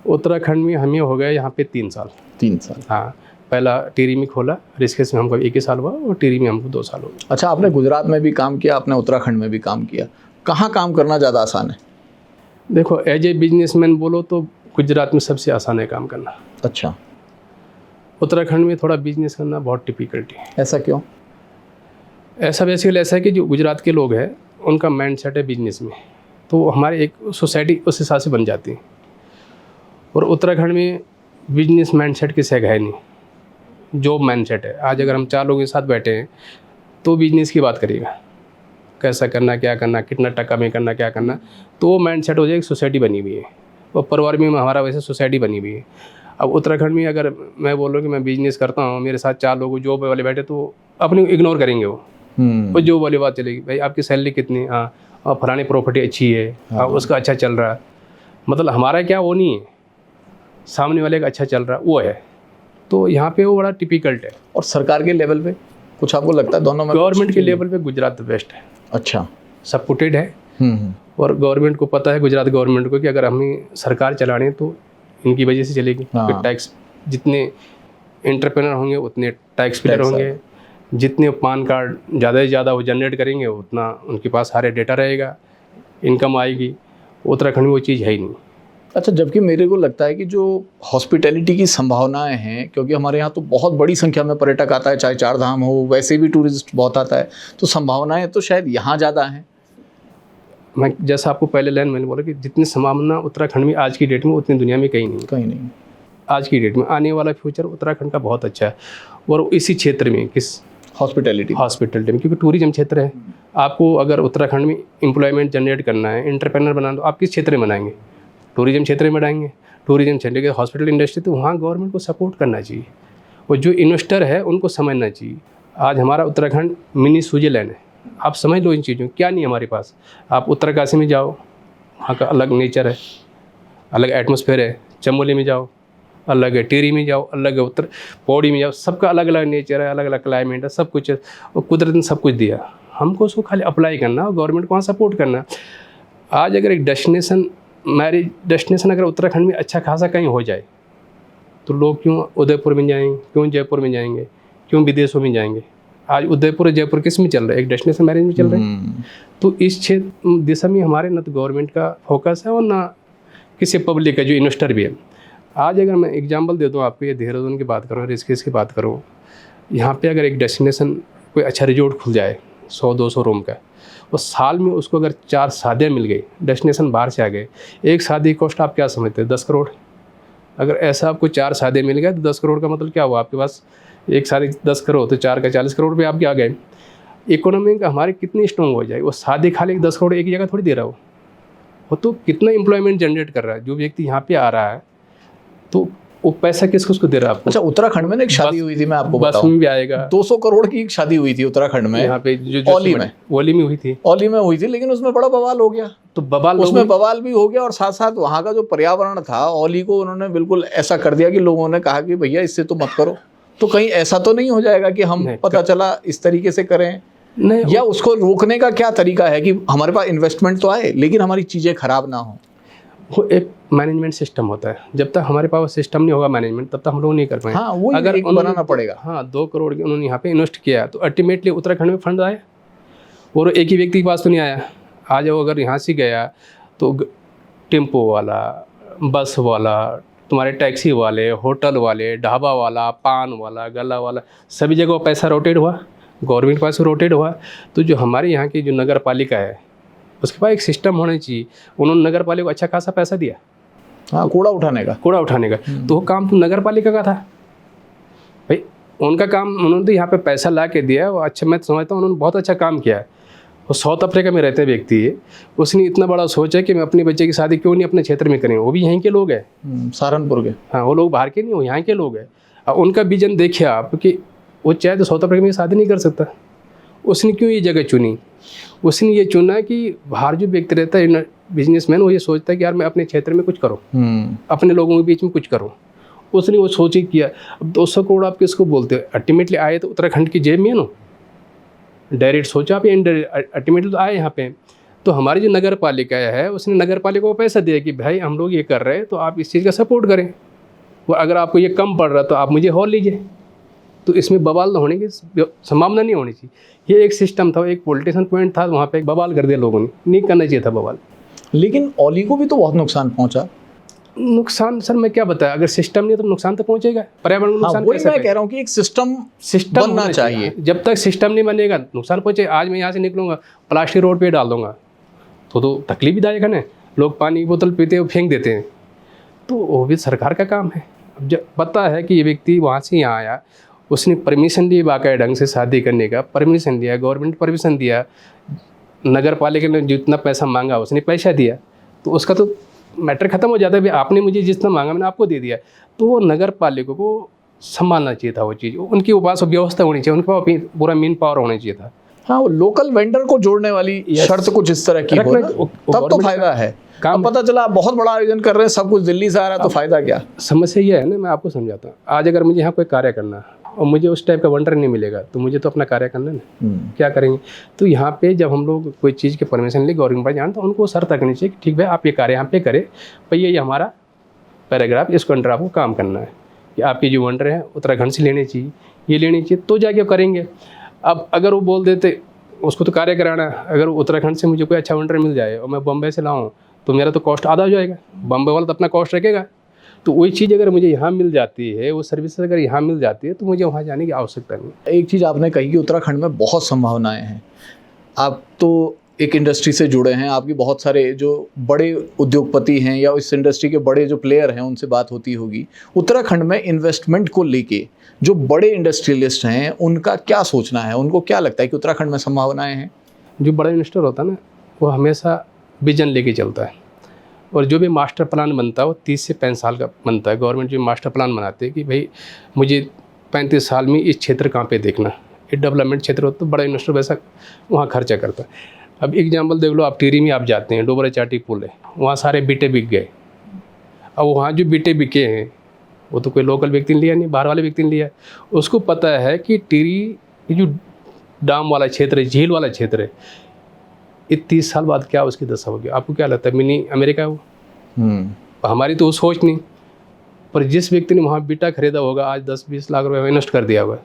Speaker 3: उत्तराखंड में हमें हो गया यहाँ पे 3 साल।
Speaker 2: 3 साल।
Speaker 3: हाँ, पहला टिहरी में खोला, ऋषिकेश में हमको 1 ही साल हुआ और टिहरी में हमको 2 साल हो गया।
Speaker 2: अच्छा, आपने गुजरात में भी काम किया, आपने उत्तराखंड में भी काम किया, कहाँ काम करना ज़्यादा आसान है?
Speaker 3: देखो, एज ए बिजनेसमैन बोलो तो गुजरात में सबसे आसान है काम करना।
Speaker 2: अच्छा।
Speaker 3: उत्तराखंड में थोड़ा बिजनेस करना बहुत डिफिकल्टी है।
Speaker 2: ऐसा क्यों?
Speaker 3: ऐसा बेसिकली ऐसा है कि जो गुजरात के लोग हैं उनका माइंड सेट है बिजनेस में, तो हमारे एक सोसाइटी उस हिसाब से बन जाती है। और उत्तराखंड में बिजनेस माइंड सेट किसी का है नहीं, जॉब माइंड सेट है। आज अगर हम 4 लोगों के साथ बैठे हैं तो बिजनेस की बात करिएगा, कैसा करना, क्या करना, कितना टका में करना, क्या करना, तो वो माइंड सेट हो जाए। एक सोसाइटी बनी हुई है और परिवार में हमारा वैसे सोसाइटी बनी हुई है। अब उत्तराखंड में अगर मैं बोल रहा हूँ कि मैं बिजनेस करता हूँ, मेरे साथ 4 लोग जॉब वाले बैठे, तो अपने इग्नोर करेंगे वो जॉब वाली बात चलेगी। भाई आपकी सैलरी कितनी? हाँ, और फलानी प्रॉपर्टी अच्छी है, हाँ उसका अच्छा चल रहा है। मतलब हमारा क्या वो नहीं है, सामने वाले का अच्छा चल रहा है वो है। तो यहाँ पे वो बड़ा टिपिकल्ट है।
Speaker 2: और सरकार के लेवल पे कुछ आपको लगता है दोनों में?
Speaker 3: गवर्नमेंट के लेवल पे गुजरात बेस्ट है।
Speaker 2: अच्छा।
Speaker 3: सपोर्टेड है। और गवर्नमेंट को पता है, गुजरात गवर्नमेंट को, कि अगर हमें सरकार चलानी है तो इनकी वजह से चलेगी।
Speaker 2: हाँ।
Speaker 3: टैक्स, जितने एंटरप्रेनर होंगे उतने टैक्स पेयर होंगे, जितने पान कार्ड ज़्यादा से ज़्यादा वो जनरेट करेंगे उतना उनके पास सारे डेटा रहेगा, इनकम आएगी। उत्तराखंड में वो चीज़ है ही नहीं।
Speaker 2: अच्छा, जबकि मेरे को लगता है कि जो हॉस्पिटैलिटी की संभावनाएं हैं, क्योंकि हमारे यहाँ तो बहुत बड़ी संख्या में पर्यटक आता है, चाहे 4 धाम हो, वैसे भी टूरिस्ट बहुत आता है, तो संभावनाएं तो शायद यहाँ ज़्यादा हैं।
Speaker 3: मैं जैसा आपको पहले लाइन मैंने बोला कि जितनी संभावना उत्तराखंड में आज की डेट में उतनी दुनिया में कहीं नहीं। आज की डेट में आने वाला फ्यूचर उत्तराखंड का बहुत अच्छा है। और इसी क्षेत्र में, किस हॉस्पिटैलिटी में, क्योंकि टूरिज्म क्षेत्र है। आपको अगर उत्तराखंड में एम्प्लॉयमेंट जनरेट करना है, एंटरप्रेनर बनाना, तो आप किस क्षेत्र में बनाएंगे? टूरिज्म क्षेत्र में बनाएंगे। टूरिज्म क्षेत्र के हॉस्पिटल इंडस्ट्री, तो वहाँ गवर्नमेंट को सपोर्ट करना चाहिए और जो इन्वेस्टर है उनको समझना चाहिए। आज हमारा उत्तराखंड मिनी स्विट्जरलैंड है। आप समझ लो इन चीज़ों, क्या नहीं हमारे पास। आप उत्तरकाशी में जाओ, वहाँ का अलग नेचर है, अलग एटमॉस्फेयर है। चमोली में जाओ अलग है, टिहरी में जाओ अलग है, उत्तर पौड़ी में जाओ, सबका अलग अलग नेचर है, अलग अलग क्लाइमेट है, सब कुछ है। और कुदरत ने सब कुछ दिया, हमको उसको खाली अप्लाई करना और गवर्नमेंट को वहाँ सपोर्ट करना। आज अगर एक मैरिज डेस्टिनेशन अगर उत्तराखंड में अच्छा खासा कहीं हो जाए तो लोग क्यों उदयपुर में जाएंगे, क्यों जयपुर में जाएंगे, क्यों विदेशों में जाएंगे? आज उदयपुर जयपुर किस में चल रहा है? एक डेस्टिनेशन मैरिज में चल रहा है। तो इस क्षेत्र दिशा में हमारे न तो गवर्नमेंट का फोकस है और ना किसी पब्लिक का, जो इन्वेस्टर भी है। आज अगर मैं एग्जांपल दे दूँ आपको, ये देहरादून की बात करूँ, ऋषिकेश की बात करूँ, यहाँ पे अगर एक डेस्टिनेशन कोई अच्छा रिजॉर्ट खुल जाए 100-200 रूम का, और साल में उसको अगर 4 शादियाँ मिल गई, डेस्टिनेशन बाहर से आ गए, एक शादी कॉस्ट आप क्या समझते हैं? 10 करोड़। अगर ऐसा आपको 4 शादियाँ मिल गए तो 10 करोड़ का मतलब क्या हुआ? आपके पास एक शादी 10 करोड़ तो 4 का 40 करोड़ रुपये आपके आ गए। इकोनॉमी का हमारे कितनी स्ट्रॉन्ग हो जाए? वो शादी खाली 10 करोड़ एक जगह थोड़ी दे रहा हो, वो तो कितना एम्प्लॉयमेंट जनरेट कर रहा है। जो व्यक्ति यहाँ पे आ रहा है तो वो पैसा किसको दे रहा है आपको?
Speaker 2: अच्छा, उत्तराखंड में ना एक शादी हुई थी, मैं आपको
Speaker 3: बस में भी आएगा।
Speaker 2: 200 करोड़ की एक शादी हुई थी उत्तराखंड में,
Speaker 3: यहाँ पे
Speaker 2: ओली में
Speaker 3: हुई थी।
Speaker 2: ओली में हुई थी, लेकिन उसमें बड़ा बवाल हो गया।
Speaker 3: तो बवाल,
Speaker 2: उसमें बवाल भी हो गया और साथ साथ वहाँ का जो पर्यावरण था, ओली को उन्होंने बिल्कुल ऐसा कर दिया कि लोगों ने कहा कि भैया इससे तो मत करो। तो कहीं ऐसा तो नहीं हो जाएगा कि हम पता चला इस तरीके से करें? नहीं, या उसको रोकने का क्या तरीका है कि हमारे पास इन्वेस्टमेंट तो आए लेकिन हमारी चीज़ें खराब ना हो?
Speaker 3: वो एक मैनेजमेंट सिस्टम होता है। जब तक हमारे पास सिस्टम नहीं होगा मैनेजमेंट, तब तक हम लोग नहीं कर पाएंगे।
Speaker 2: हाँ, वो
Speaker 3: अगर
Speaker 2: बनाना पड़ेगा।
Speaker 3: हाँ, 2 करोड़ उन्होंने यहाँ पे इन्वेस्ट किया तो अल्टीमेटली उत्तराखंड में फंड आए, और एक ही व्यक्ति के पास तो नहीं आया। आज वो अगर यहाँ से गया तो टेम्पो वाला, बस वाला, तुम्हारे टैक्सी वाले, होटल वाले, ढाबा वाला, पान वाला, गला वाला, सभी जगह पैसा रोटेट हुआ, गवर्नमेंट पास रोटेट हुआ। तो जो हमारे यहाँ की जो नगर पालिका है उसके पास एक सिस्टम होना चाहिए। उन्होंने नगर पालिका को अच्छा खासा पैसा दिया,
Speaker 2: हाँ, कूड़ा उठाने का
Speaker 3: तो वो काम तो नगर पालिका का था भाई। उनका काम, उन्होंने तो यहाँ पे पैसा ला के दिया। वो अच्छा, मैं समझता हूँ उन्होंने बहुत अच्छा काम किया है। वो साउथ अफ्रीका में रहते व्यक्ति है, उसने इतना बड़ा सोचा कि मैं अपने बच्चे की शादी क्यों नहीं अपने क्षेत्र में करें। वो भी यहीं के लोग हैं,
Speaker 2: सहारनपुर के।
Speaker 3: हाँ, वो लोग बाहर के नहीं, वो यहाँ के लोग हैं। और उनका विजन देखिए आप कि वो चाहे तो साउथ अफ्रीका में शादी नहीं कर सकता, उसने क्यों ये जगह चुनी? उसने ये चुना कि बाहर जो व्यक्ति रहता है बिजनेसमैन, वो ये सोचता है कि यार मैं अपने क्षेत्र में कुछ करूँ, अपने लोगों के बीच में कुछ करूँ। उसने वो सोच ही किया। अब 200 करोड़ आप किसको बोलते हो? अल्टीमेटली आए तो उत्तराखंड की जेब में है ना, डायरेक्ट सोचा आप, अल्टीमेटली तो आए यहाँ पे। तो हमारी जो नगर पालिका है, उसने नगर पालिका को पैसा दिया कि भाई हम लोग ये कर रहे हैं तो आप इस चीज़ का सपोर्ट करें, वो अगर आपको ये कम पड़ रहा तो आप मुझे और लीजिए। तो इसमें बवाल होने की संभावना नहीं होनी चाहिए। ये एक सिस्टम था, एक पॉलिटिशियन पॉइंट था, वहाँ पे एक बवाल कर दिया लोगों ने, नहीं करना चाहिए था बवाल।
Speaker 2: लेकिन ओली को भी तो बहुत नुकसान पहुंचा।
Speaker 3: नुकसान सर मैं क्या बताया, अगर सिस्टम नहीं तो नुकसान तो पहुंचेगा, पर्यावरण को नुकसान
Speaker 2: वही मैं कह रहा हूँ कि एक सिस्टम बनना चाहिए।
Speaker 3: जब तक सिस्टम नहीं बनेगा नुकसान पहुंचेगा। आज मैं यहाँ से निकलूंगा, प्लास्टिक रोड पे डाल दूंगा तो तकलीफ भी दायक है ना। लोग पानी की बोतल पीते हुए फेंक देते हैं, तो वो भी सरकार का काम है। अब जब पता है कि ये व्यक्ति वहाँ से यहाँ आया, उसने परमिशन ली, बाकायदा ढंग से शादी करने का परमिशन दिया, गवर्नमेंट परमिशन दिया, नगर पालिका ने जितना पैसा मांगा उसने पैसा दिया, तो उसका तो मैटर ख़त्म हो जाता है। भाई आपने मुझे जितना मांगा मैंने आपको दे दिया। तो वो नगर पालिका को संभालना चाहिए था वो चीज़, उनके पास व्यवस्था होनी चाहिए, उनके पास पूरा मेन पावर होना चाहिए था।
Speaker 2: हाँ, वो लोकल वेंडर को जोड़ने वाली शर्त कुछ इस तरह की हो ना, तब तो फायदा है। काम पता चला आप बहुत बड़ा आयोजन कर रहे हैं, सब कुछ दिल्ली से आ रहा है, तो फायदा क्या?
Speaker 3: समस्या ये है ना, मैं आपको समझाता हूँ। आज अगर मुझे यहाँ कोई कार्य करना है और मुझे उस टाइप का वेंडर नहीं मिलेगा तो मुझे तो अपना कार्य करना है ना, क्या करेंगे? तो यहाँ पे जब हम लोग कोई चीज़ की परमिशन ले गवर्नमेंट पर जान, तो उनको शर्त रखनी चाहिए कि ठीक भाई आप ये कार्य यहाँ पे करें, पर ये हमारा पैराग्राफ, इसको अंडर आपको काम करना है, कि आपके जो वेंडर हैं उत्तराखंड से लेने चाहिए, ये लेनी चाहिए, तो जाके करेंगे। अब अगर वो बोल देते उसको तो कार्य कराना है, अगर उत्तराखंड से मुझे कोई अच्छा वेंडर मिल जाए और मैं बम्बई से लाऊं तो मेरा तो कॉस्ट आधा हो जाएगा, बम्बई वाला तो अपना कॉस्ट रखेगा। तो वही चीज़ अगर मुझे यहाँ मिल जाती है, वो सर्विस अगर यहाँ मिल जाती है, तो मुझे वहाँ जाने की आवश्यकता नहीं।
Speaker 2: एक चीज़ आपने कही कि उत्तराखंड में बहुत संभावनाएं हैं। आप तो एक इंडस्ट्री से जुड़े हैं, आपकी बहुत सारे जो बड़े उद्योगपति हैं या इस इंडस्ट्री के बड़े जो प्लेयर हैं उनसे बात होती होगी। उत्तराखंड में इन्वेस्टमेंट को लेके जो बड़े इंडस्ट्रियलिस्ट हैं उनका क्या सोचना है? उनको क्या लगता है कि उत्तराखंड में संभावनाएं हैं?
Speaker 3: जो बड़ा इन्वेस्टर होता है ना, वो हमेशा विजन लेके चलता है, और जो भी मास्टर प्लान बनता है वो 30 से 35 साल का बनता है। गवर्नमेंट जो मास्टर प्लान बनाते हैं कि भाई मुझे 35 साल में इस क्षेत्र कहाँ पे देखना, ये डेवलपमेंट क्षेत्र होता है, तो बड़ा इन्वेस्टर वैसा वहाँ खर्चा करता है। अब एग्जाम्पल देख लो, आप टिहरी में आप जाते हैं, डोबरा चाटी पुल है, वहाँ सारे बीटे बिक गए। अब वहाँ जो बीटे बिके हैं वो तो कोई लोकल व्यक्ति ने लिया नहीं, बाहर वाले व्यक्ति ने लिया। उसको पता है कि टिहरी जो डाम वाला क्षेत्र है, झील वाला क्षेत्र है, ये 30 साल बाद क्या उसकी दशा होगी? आपको क्या लगता है? मिनी अमेरिका है वो? हमारी तो सोच नहीं, पर जिस व्यक्ति ने वहाँ बीटा खरीदा होगा, आज 10-20 लाख रुपए इन्वेस्ट कर दिया होगा,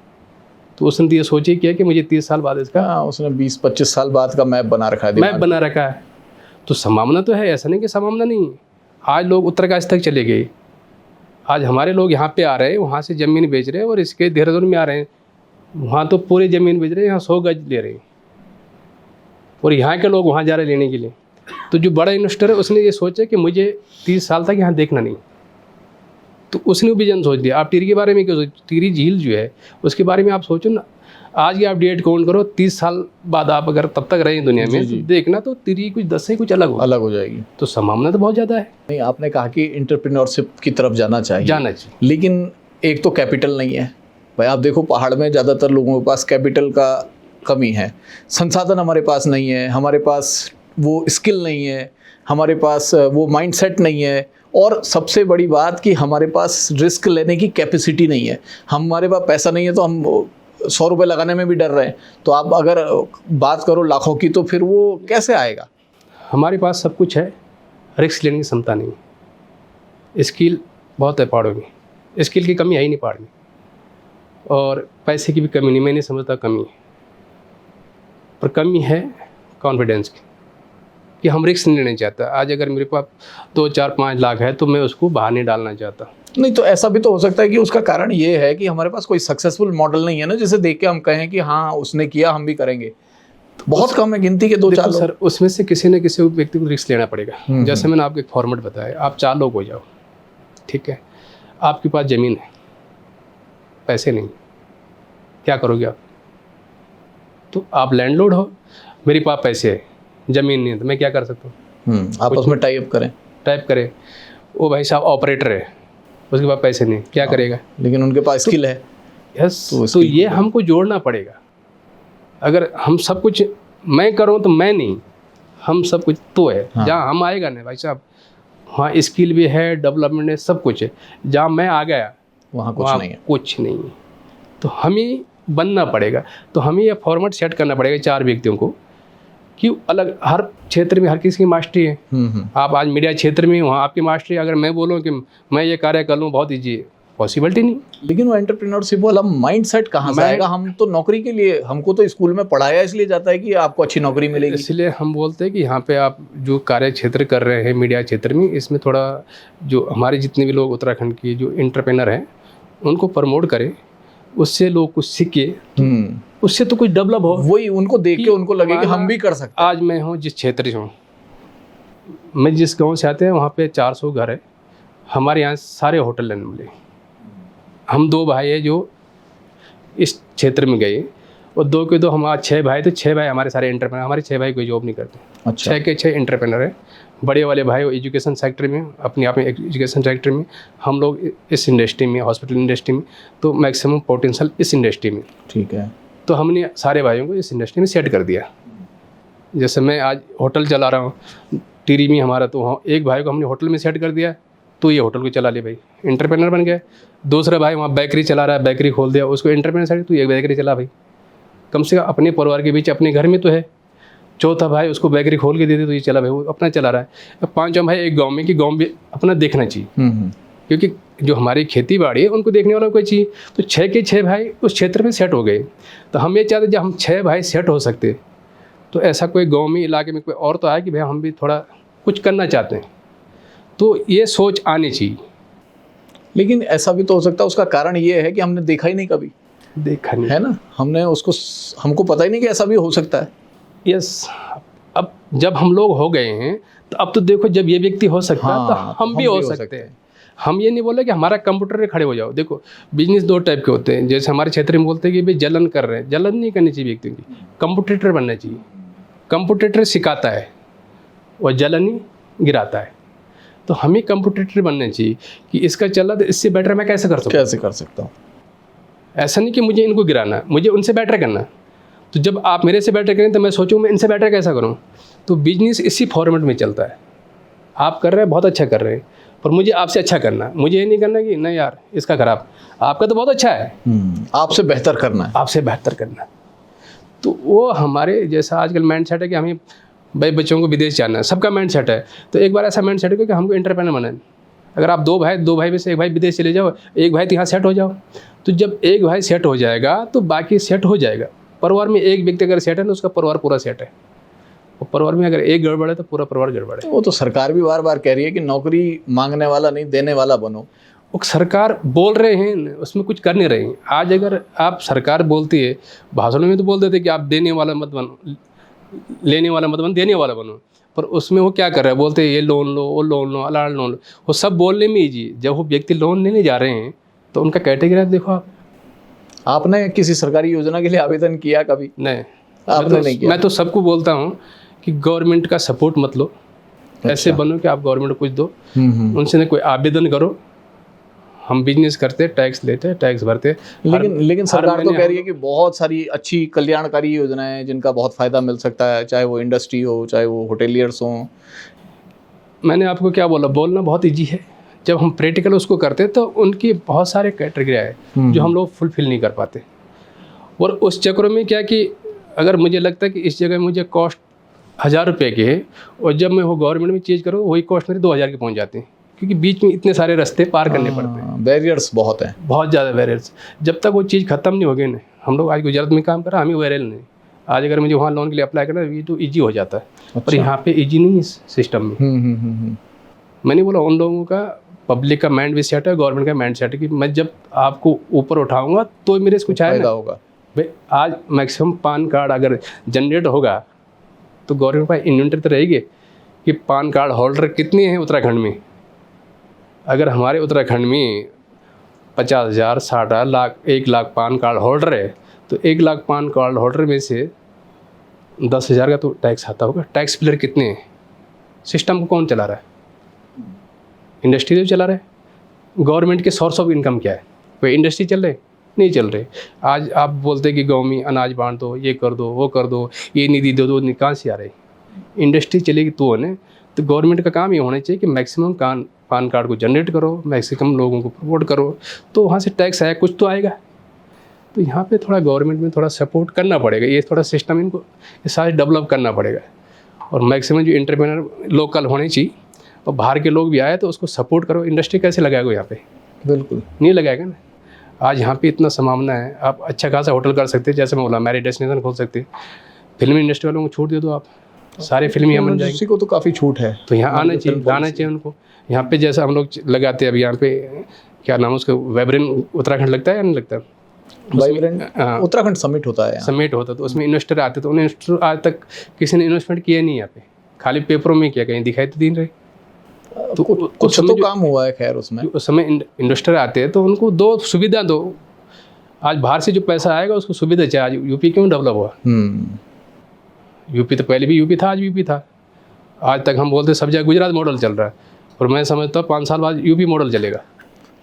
Speaker 3: तो उसने तो ये सोच ही किया कि मुझे 30 साल बाद इसका,
Speaker 2: उसने 20-25 साल बाद का मैप बना रखा है,
Speaker 3: मैप बना रखा है। तो संभावना तो है, ऐसा नहीं कि संभावना नहीं है। आज लोग उत्तरकाशी तक चले गए, आज हमारे लोग यहाँ पे आ रहे हैं, वहाँ से ज़मीन बेच रहे हैं, और इसके देहरादून में आ रहे हैं, वहाँ तो पूरी ज़मीन बेच रहे हैं, यहाँ 100 गज ले रहे हैं, और यहाँ के लोग वहाँ जा रहे हैं लेने के लिए। तो जो बड़ा इन्वेस्टर है उसने ये सोचा कि मुझे 30 साल तक यहाँ देखना नहीं, तो उसने विजन सोच लिया। आप टिहरी के बारे में क्यों सोच? टिहरी झील जो है उसके बारे में आप सोचो ना। आज की आप डेट काउंट करो, 30 साल बाद आप अगर तब तक रहे दुनिया में तो देखना, तो टिहरी कुछ 10 से कुछ अलग हो जाएगी। तो संभावना तो बहुत ज़्यादा है।
Speaker 2: नहीं, आपने कहा कि एंटरप्रेन्योरशिप की तरफ जाना चाहिए, लेकिन एक तो कैपिटल नहीं है भाई। आप देखो पहाड़ में ज़्यादातर लोगों के पास कैपिटल का कमी है, संसाधन हमारे पास नहीं है, हमारे पास वो स्किल नहीं है, हमारे पास वो माइंडसेट नहीं है, और सबसे बड़ी बात कि हमारे पास रिस्क लेने की कैपेसिटी नहीं है। हमारे पास पैसा नहीं है तो हम 100 रुपये लगाने में भी डर रहे हैं। तो आप अगर बात करो लाखों की, तो फिर वो कैसे आएगा?
Speaker 3: हमारे पास सब कुछ है, रिस्क लेने की क्षमता नहीं है। स्किल बहुत है पहाड़ों में, स्किल की कमी है ही नहीं पहाड़ में, और पैसे की भी कमी नहीं, मैं नहीं समझता कमी है, पर कमी है कॉन्फिडेंस की, कि हम रिस्क नहीं लेना चाहता। आज अगर मेरे पास 2-4-5 लाख है तो मैं उसको बाहर नहीं डालना चाहता।
Speaker 2: नहीं, तो ऐसा भी तो हो सकता है कि उसका कारण ये है कि हमारे पास कोई सक्सेसफुल मॉडल नहीं है ना, जिसे देख के हम कहें कि हाँ उसने किया, हम भी करेंगे। बहुत कम है, गिनती के 2-4 लोग।
Speaker 3: सर उसमें से किसी न किसी व्यक्ति को रिस्क लेना पड़ेगा। जैसे मैंने आपको एक फॉर्मेट बताया, आप 4 लोग हो जाओ, ठीक है, आपके पास ज़मीन है, पैसे नहीं, क्या करोगे आप? तो आप लैंडलॉर्ड हो, मेरे पास पैसे है, ज़मीन नहीं है, तो मैं क्या कर सकता हूँ?
Speaker 2: आपस में टाइप करें।
Speaker 3: वो भाई साहब ऑपरेटर है, उसके पास पैसे नहीं, क्या करेगा?
Speaker 2: लेकिन उनके पास स्किल है।
Speaker 3: यस, तो ये हमको जोड़ना पड़ेगा। अगर हम सब कुछ मैं करूँ तो मैं नहीं, हम सब कुछ तो है।
Speaker 2: हाँ।
Speaker 3: जहाँ हम आएगा ना भाई साहब, वहाँ स्किल भी है, डेवलपमेंट है, सब कुछ है। जहाँ मैं आ गया
Speaker 2: वहाँ कुछ
Speaker 3: वहाँ
Speaker 2: नहीं है।
Speaker 3: कुछ नहीं है। तो हमें बनना पड़ेगा, तो हमें यह फॉर्मेट सेट करना पड़ेगा 4 व्यक्तियों को कि अलग हर क्षेत्र में हर किसी की मास्टरी है। आप आज मीडिया क्षेत्र में वहाँ आपकी मास्टरी, अगर मैं बोलूँ कि मैं ये कार्य कर लूँ बहुत ईजी है, पॉसिबिलिटी नहीं।
Speaker 2: लेकिन वो एंटरप्रेन्योरशिप वाला माइंडसेट कहाँ से आएगा? हम तो नौकरी के लिए, हमको तो स्कूल में पढ़ाया इसलिए जाता है कि आपको अच्छी नौकरी मिलेगी।
Speaker 3: इसलिए हम बोलते हैं कि यहाँ पे आप जो कार्य क्षेत्र कर रहे हैं मीडिया क्षेत्र में, इसमें थोड़ा जो हमारे जितने भी लोग उत्तराखंड के जो एंटरप्रेनर हैं उनको प्रमोट करें, उससे लोग कुछ सीखे, उससे तो कुछ डेवलप हो।
Speaker 2: वही उनको देख के उनको लगे कि हम भी कर सकते हैं।
Speaker 3: आज मैं हूँ जिस क्षेत्र से हूँ, मैं जिस गांव से आते हैं वहाँ पे 400 घर है। हमारे यहाँ सारे होटल लेने मिले। हम 2 भाई है जो इस क्षेत्र में गए, और 2 के 2 हम आज 6 भाई, तो 6 भाई हमारे सारे एंटरप्रेनर। हमारे 6 भाई कोई जॉब नहीं करते।
Speaker 2: अच्छा।
Speaker 3: 6 के 6 एंटरप्रेनर है। बड़े वाले भाई वो एजुकेशन सेक्टर में, अपने आप में एजुकेशन सेक्टर में, हम लोग इस इंडस्ट्री में, हॉस्पिटल इंडस्ट्री में, तो मैक्सिमम पोटेंशियल इस इंडस्ट्री में।
Speaker 2: ठीक है।
Speaker 3: तो हमने सारे भाइयों को इस इंडस्ट्री में सेट कर दिया। जैसे मैं आज होटल चला रहा हूँ टिहरी में हमारा, तो एक भाई को हमने होटल में सेट कर दिया, तो ये होटल को चला ले भाई, एंटरप्रेनर बन गया। दूसरा भाई वहाँ बेकरी चला रहा है, बेकरी खोल दिया, उसको एंटरप्रेनर सेट, तो ये बेकरी चला भाई, कम से कम अपने परिवार के बीच अपने घर में तो है। चौथा भाई उसको बेकरी खोल के दे दे, तो ये चला भाई, वो अपना चला रहा है। अब 5वां भाई एक गाँव में, कि गाँव भी अपना देखना चाहिए, क्योंकि जो हमारी खेती बाड़ी है उनको देखने वाला कोई चाहिए। तो 6 के 6 भाई उस क्षेत्र में सेट हो गए। तो हम ये चाहते जब हम 6 भाई सेट हो सकते, तो ऐसा कोई गांव में, इलाके में कोई और तो आए कि भाई हम भी थोड़ा कुछ करना चाहते हैं, तो ये सोच आनी चाहिए।
Speaker 2: लेकिन ऐसा भी तो हो सकता है, उसका कारण ये है कि हमने देखा ही नहीं कभी,
Speaker 3: देखा नहीं
Speaker 2: है ना, हमको पता ही नहीं कि ऐसा भी हो सकता है।
Speaker 3: यस। अब जब हम लोग हो गए हैं, तो अब तो देखो, जब ये व्यक्ति हो सकता है, तो हम भी हो सकते हैं। हम ये नहीं बोले कि हमारा कंप्यूटर पे खड़े हो जाओ। देखो, बिजनेस 2 टाइप के होते हैं। जैसे हमारे क्षेत्र में बोलते हैं कि भाई जलन कर रहे हैं, जलन नहीं करनी चाहिए व्यक्तियों की, कंप्यूटर बनना चाहिए। कंप्यूटर सिखाता है और जलन ही गिराता है। तो हमें कंप्यूटर बनना चाहिए कि इसका चला, तो इससे बेटर मैं कैसे कर सकता हूँ। ऐसा नहीं कि मुझे इनको गिराना है, मुझे उनसे बेटर करना। तो जब आप मेरे से बेटर करें, तो मैं सोचूँ मैं इनसे बेटर कैसा करूँ। तो बिजनेस इसी फॉर्मेट में चलता है। आप कर रहे हैं, बहुत अच्छा कर रहे हैं, पर मुझे आपसे अच्छा करना है। मुझे ये नहीं करना कि नहीं यार इसका खराब, आपका तो बहुत अच्छा है,
Speaker 2: आपसे बेहतर करना है,
Speaker 3: आपसे बेहतर करना है। तो वो हमारे जैसा आजकल माइंड सेट है कि हमें भाई बच्चों को विदेश जाना है, सबका माइंड सेट है। तो एक बार ऐसा माइंड सेट है कि हमको एंटरप्रेन्योर बनना है। अगर आप 2 भाई में से एक भाई विदेश चले जाओ, एक भाई तो यहाँ सेट हो जाओ। तो जब एक भाई सेट हो जाएगा, तो बाकी सेट हो जाएगा। परिवार में एक व्यक्ति अगर सेट है, तो उसका परिवार पूरा सेट है। और परिवार में अगर एक गड़बड़ है, तो पूरा परिवार गड़बड़ है।
Speaker 2: वो तो सरकार भी बार बार कह रही है कि नौकरी मांगने वाला नहीं, देने वाला बनो।
Speaker 3: वो सरकार बोल रहे हैं, उसमें कुछ कर नहीं रहे हैं। आज अगर आप सरकार बोलती है, भाषणों में तो बोल देते कि आप देने वाला मत बनो, लेने वाला मत बनो, देने वाला बनो। पर उसमें वो क्या कर रहा है, बोलते हैं ये लोन लो, वो लोन लो, अलार्म लोन लो। वो सब बोलने में ईजी। जब वो व्यक्ति लोन लेने जा रहे हैं, तो उनका कैटेगरी देखो आप।
Speaker 2: आपने किसी सरकारी योजना के लिए आवेदन किया कभी?
Speaker 3: नहीं,
Speaker 2: आपने नहीं किया।
Speaker 3: मैं तो सबको बोलता हूँ कि गवर्नमेंट का सपोर्ट मत लो। ऐसे बनो कि आप गवर्नमेंट को कुछ दो, उनसे ना कोई आवेदन करो। हम बिजनेस करते, टैक्स लेते, टैक्स भरते।
Speaker 2: लेकिन सरकार तो कह रही है कि बहुत सारी अच्छी कल्याणकारी योजनाएं हैं जिनका बहुत फायदा मिल सकता है, चाहे वो इंडस्ट्री हो, चाहे वो होटेलियर्स हों।
Speaker 3: मैंने आपको क्या बोला, बोलना बहुत ईजी है। जब हम प्रैक्टिकल उसको करते, तो उनकी बहुत सारे कैटेगरी है जो हम लोग फुलफिल नहीं कर पाते। और उस चक्कर में क्या कि अगर मुझे लगता है कि इस जगह मुझे कॉस्ट 1000 रुपये की है, और जब मैं वो गवर्नमेंट में चीज़ करूँ, वही कॉस्ट मेरे 2000 के पहुँच जाते हैं, क्योंकि बीच में इतने सारे रास्ते पार करने पड़ते हैं।
Speaker 2: बैरियर्स बहुत हैं,
Speaker 3: बहुत ज़्यादा बैरियर्स। जब तक वो चीज़ ख़त्म नहीं होगी ना, हम लोग आज गुजरात में काम कर रहे हैं, हमें बैरियर नहीं। आज अगर मुझे वहाँ लोन के लिए अप्लाई करना है, ये तो ईजी हो जाता है।
Speaker 2: अच्छा।
Speaker 3: पर यहाँ पे ईजी नहीं है सिस्टम में। मैंने बोला उन लोगों का, पब्लिक का माइंड भी सेट है, गवर्नमेंट का माइंड सेट है कि मैं जब आपको ऊपर उठाऊंगा तो मेरे से कुछ आएगा होगा। भाई आज मैक्सिमम पान कार्ड अगर जनरेट होगा, तो गवर्नमेंट का इन्वेंटरी तो रहेगी कि पान कार्ड होल्डर कितने हैं उत्तराखंड में। अगर हमारे उत्तराखंड में 50,000, 60 lakh, 1 lakh PAN card holder है, तो 1 लाख पान कार्ड होल्डर में से 10,000 का तो टैक्स आता होगा। टैक्स पेयर कितने हैं? सिस्टम को कौन चला रहा है? इंडस्ट्री तो चला रहा है। गवर्नमेंट के सोर्स ऑफ इनकम क्या है? कोई इंडस्ट्री चल रही है, नहीं चल रहे। आज आप बोलते कि गांव में अनाज बांट दो, ये कर दो, वो कर दो, ये निधि दे दो, कहाँ से आ रही? इंडस्ट्री चलेगी तो है ना। तो गवर्नमेंट का काम ये होना चाहिए कि मैक्सिमम पान कार्ड को जनरेट करो, मैक्सिमम लोगों को प्रमोट करो, तो वहाँ से टैक्स आया कुछ तो आएगा। तो यहाँ पे थोड़ा गवर्नमेंट में थोड़ा सपोर्ट करना पड़ेगा, ये थोड़ा सिस्टम इनको ये सारे डेवलप करना पड़ेगा। और मैक्सिमम जो एंटरप्रेन्योर लोकल होने चाहिए, और बाहर के लोग भी आए तो उसको सपोर्ट करो। इंडस्ट्री कैसे लगाएगा यहाँ पे?
Speaker 2: बिल्कुल
Speaker 3: नहीं लगाएगा ना। आज यहाँ पे इतना संभावना है, आप अच्छा खासा होटल कर सकते हैं, जैसे मैं बोला मैरिज डेस्टिनेशन खोल सकते हैं। फिल्म इंडस्ट्री वालों को छूट दे दो आप, सारे फिल्म यहाँ बन जाएंगे।
Speaker 2: इंडस्ट्री को तो काफ़ी छूट है,
Speaker 3: तो यहाँ आना चाहिए उनको। यहाँ पे जैसे हम लोग लगाते हैं अभी यहाँ पे, क्या नाम है उसका, वाइब्रेंट उत्तराखंड लगता है या नहीं लगता?
Speaker 2: वाइब्रेंट उत्तराखंड समिट होता है,
Speaker 3: समिट होता है, तो उसमें इन्वेस्टर आते, तो इन्वेस्टर आज तक किसी ने इन्वेस्टमेंट किया नहीं यहाँ पे, खाली पेपरों में किया, कहीं दिखाई तो दिन रहे।
Speaker 2: तो कुछ तो काम हुआ है खैर उसमें।
Speaker 3: उस समय इन्वेस्टर आते हैं तो उनको दो सुविधा दो। आज बाहर से जो पैसा आएगा उसको सुविधा चाहिए। आज यूपी क्यों डेवलप हुआ? यूपी तो पहले भी यूपी था, आज भी यूपी था। आज तक हम बोलते सब जगह गुजरात मॉडल चल रहा है, और मैं समझता हूँ 5 साल बाद यूपी मॉडल चलेगा।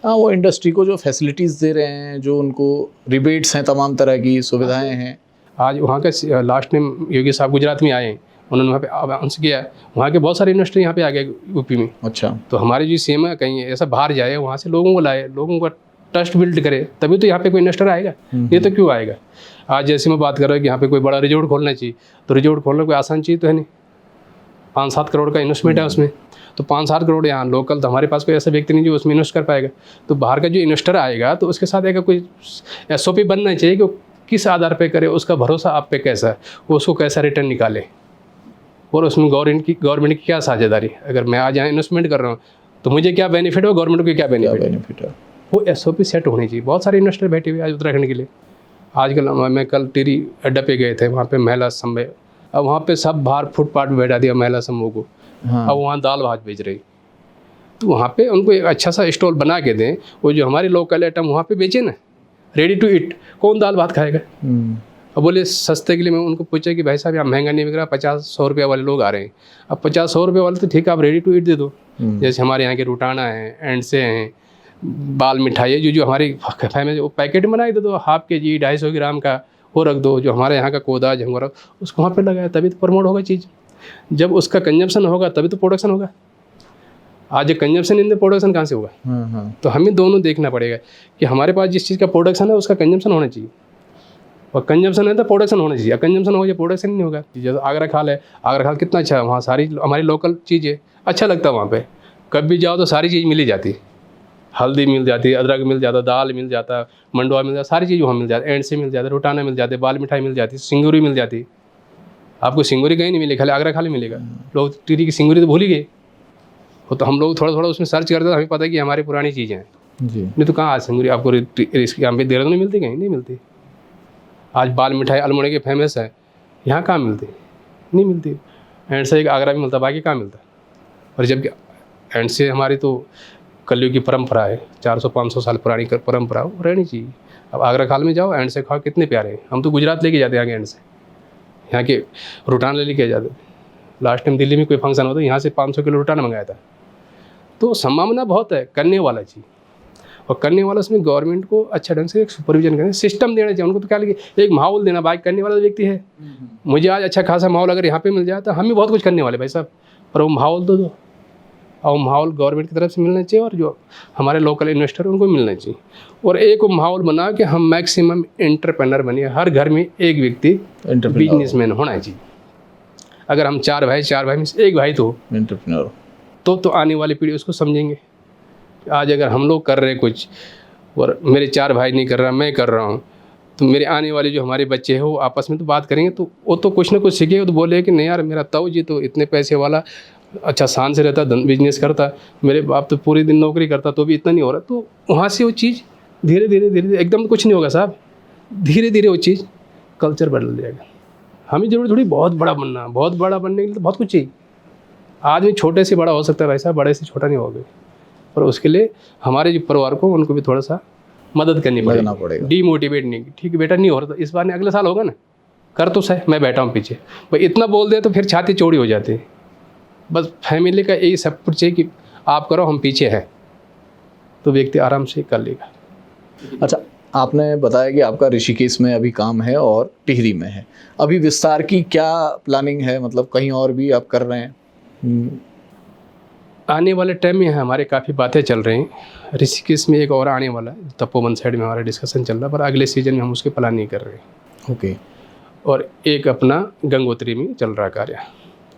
Speaker 2: हाँ, वो इंडस्ट्री को जो फैसिलिटीज़ दे रहे हैं, जो उनको रिबेट्स हैं, तमाम तरह की सुविधाएं हैं।
Speaker 3: आज वहाँ का लास्ट टाइम योगी साहब गुजरात में आए, उन्होंने वहाँ पे अनाउंस किया, वहाँ के बहुत सारे इंडस्ट्री यहाँ पे आ गए यूपी में।
Speaker 2: अच्छा,
Speaker 3: तो हमारे जो सीएम है कहीं ऐसा बाहर जाए, वहाँ से लोगों को लाए, लोगों का ट्रस्ट बिल्ड करे, तभी तो यहाँ पे कोई इन्वेस्टर आएगा। ये तो क्यों आएगा? आज जैसे मैं बात कर रहा हूँ कि यहाँ पे कोई बड़ा रिजॉर्ट खोलना चाहिए, तो रिजॉर्ट खोलना कोई आसान चीज़ तो है नहीं। 5-7 करोड़ का इन्वेस्टमेंट है उसमें, तो 5-7 करोड़ यहाँ लोकल, तो हमारे पास कोई ऐसा व्यक्ति नहीं जो उसमें इन्वेस्ट कर पाएगा। तो बाहर का जो इन्वेस्टर आएगा तो उसके साथ एक कोई SOP बनना चाहिए कि किस आधार पे करे, उसका भरोसा आप पे कैसा है, वो उसको कैसा रिटर्न निकाले, और उसमें गवर्नमेंट की क्या साझेदारी। अगर मैं आज यहाँ इन्वेस्टमेंट कर रहा हूँ तो मुझे क्या बेनिफिट है, गवर्नमेंट को क्या बेनिफिट है, वो SOP सेट होनी चाहिए। बहुत सारे इन्वेस्टर बैठे हुए आज उत्तराखंड के लिए। आजकल मैं कल टिहरी अड्डा पे गए थे, वहाँ पे महिला समूह, अब वहाँ पे सब बाहर फुटपाथ पे बैठा दिया महिला समूह को।
Speaker 2: हाँ।
Speaker 3: अब वहाँ दाल भात बेच रही, तो वहाँ पे उनको एक अच्छा सा स्टॉल बना के दें, वो जो हमारी लोकल आइटम वहाँ पे बेचे ना, रेडी टू ईट। कौन दाल भात खाएगा? अब बोले सस्ते के लिए। मैं उनको पूछा कि भाई साहब यहाँ महंगा नहीं बिक रहा, 50-100 रुपये वाले लोग आ रहे हैं। अब 50-100 रुपये वाले तो ठीक है, आप रेडी टू ईट दे दो। जैसे हमारे यहाँ के रुटाना है, एंडसे हैं, बाल मिठाई है, जो हमारी फैमिली, वो पैकेट में बनाई दे दो, हाफ kg 250 ग्राम का, वो रख दो। जो हमारे यहाँ का कोदा झंगोरा, उसको वहाँ पे लगाया, तभी तो प्रमोट होगा चीज़। जब उसका कंजम्पशन होगा तभी तो प्रोडक्शन होगा। आज कंजम्पशन इन प्रोडक्शन कहाँ से होगा? तो हमें दोनों देखना पड़ेगा कि हमारे पास जिस चीज़ का प्रोडक्शन है उसका कंजम्पशन होना चाहिए, और कंजम्पशन है तो प्रोडक्शन होना चाहिए। कंजम्पशन हो जाए प्रोडक्शन नहीं होगा। जैसे आगरा खाल है, आगरा खाल कितना अच्छा है, वहाँ सारी हमारी लोकल चीज़ें अच्छा लगता है। वहाँ पे कभी भी जाओ तो सारी चीज़ मिल ही जाती है, हल्दी मिल जाती है, अदरक मिल जाता, दाल मिल जाता, मंडुआ मिल जाता, सारी चीज़ वहाँ मिल जाती है। एंड से मिल जाता है, रोटाना मिल जाते, बाल मिठाई मिल जाती, सिंगूरी मिल जाती। आपको सिंगूरी कहीं नहीं मिलेगी, खाली आगरा खाली मिलेगा। लोग टिहरी की सिंगूरी तो भूल ही गए हो। तो हम लोग थोड़ा थोड़ा उसमें सर्च करते हैं, हमें पता है कि हमारी पुरानी चीज़ें हैं जी। नहीं तो कहाँ आज सिंगूरी आपको यहाँ पे देहरादून नहीं मिलती, कहीं नहीं मिलती। आज बाल मिठाई अल्मोड़े के फेमस है, यहाँ कहाँ मिलती? नहीं मिलती। एंड से एक आगरा में मिलता, बाकी कहाँ मिलता? और जबकि एंड से हमारी तो कलयुग की परंपरा है, 400-500 साल पुरानी परंपरा, वो रहनी चाहिए। अब आगरा खाल में जाओ, एंड से खाओ, कितने प्यारे हैं। हम तो गुजरात लेके जाते हैं आगे, एंड से यहाँ के रुटान लेके जाते। लास्ट टाइम दिल्ली में कोई फंक्शन होता, यहाँ से 500 किलो रुटान मंगाया था। तो संभावना बहुत है करने वाला चीज़, और करने वाला उसमें गवर्नमेंट को अच्छा ढंग से एक सुपरविजन करना, सिस्टम देना चाहिए उनको। तो क्या लगे एक माहौल देना, बाइक करने वाला व्यक्ति है, मुझे आज अच्छा खासा माहौल अगर यहाँ पे मिल जाए तो हम भी बहुत कुछ करने वाले भाई साहब, पर वो माहौल तो दो, और माहौल गवर्नमेंट की तरफ से मिलना चाहिए, और जो हमारे लोकल इन्वेस्टर उनको मिलना चाहिए। और एक माहौल बना के हम मैक्सिमम एंटरप्रेन्योर बनिए। हर घर में एक व्यक्ति बिजनेसमैन होना चाहिए। अगर हम 4 भाई में से एक भाई तो
Speaker 2: एंटरप्रेन्योर,
Speaker 3: तो आने वाली पीढ़ी उसको समझेंगे। आज अगर हम लोग कर रहे हैं कुछ और मेरे 4 भाई नहीं कर रहा, मैं कर रहा हूँ, तो मेरे आने वाले जो हमारे बच्चे हैं वो आपस में तो बात करेंगे, तो वो तो कुछ ना कुछ सीखेगा, तो बोले कि नहीं यार मेरा ताऊ जी तो इतने पैसे वाला, अच्छा शान से रहता, बिजनेस करता, मेरे बाप तो पूरे दिन नौकरी करता तो भी इतना नहीं हो रहा। तो वहाँ से वो चीज़ धीरे धीरे एकदम कुछ नहीं होगा साहब, धीरे धीरे वो चीज़ कल्चर बदल जाएगा। हमें जरूर थोड़ी बहुत बड़ा बनना, बहुत बड़ा बनने के लिए तो बहुत कुछ चाहिए। आदमी छोटे से बड़ा हो सकता है भाई साहब, बड़े से छोटा नहीं होगा। पर उसके लिए हमारे जो परिवार को उनको भी थोड़ा सा मदद करनी पड़ेगी, डीमोटिवेट नहीं। ठीक है बेटा नहीं हो रहा, तो इस बार नहीं अगले साल होगा ना, कर तो सही, मैं बैठा हूँ पीछे। भाई इतना बोल दे तो फिर छाती चौड़ी हो जाती है। बस फैमिली का यही सब कुछ चाहिए कि आप करो, हम पीछे हैं, तो व्यक्ति आराम से कर लेगा।
Speaker 2: अच्छा, आपने बताया कि आपका ऋषिकेश में अभी काम है और टिहरी में है, अभी विस्तार की क्या प्लानिंग है, मतलब कहीं और भी आप कर रहे हैं?
Speaker 3: आने वाले टाइम में हमारे काफ़ी बातें चल रही हैं। ऋषिकेश में एक और आने वाला है, तपोवन साइड में हमारा डिस्कशन चल रहा है, पर अगले सीजन में हम उसकी प्लानिंग कर रहे हैं।
Speaker 2: ओके।
Speaker 3: और एक अपना गंगोत्री में चल रहा कार्य,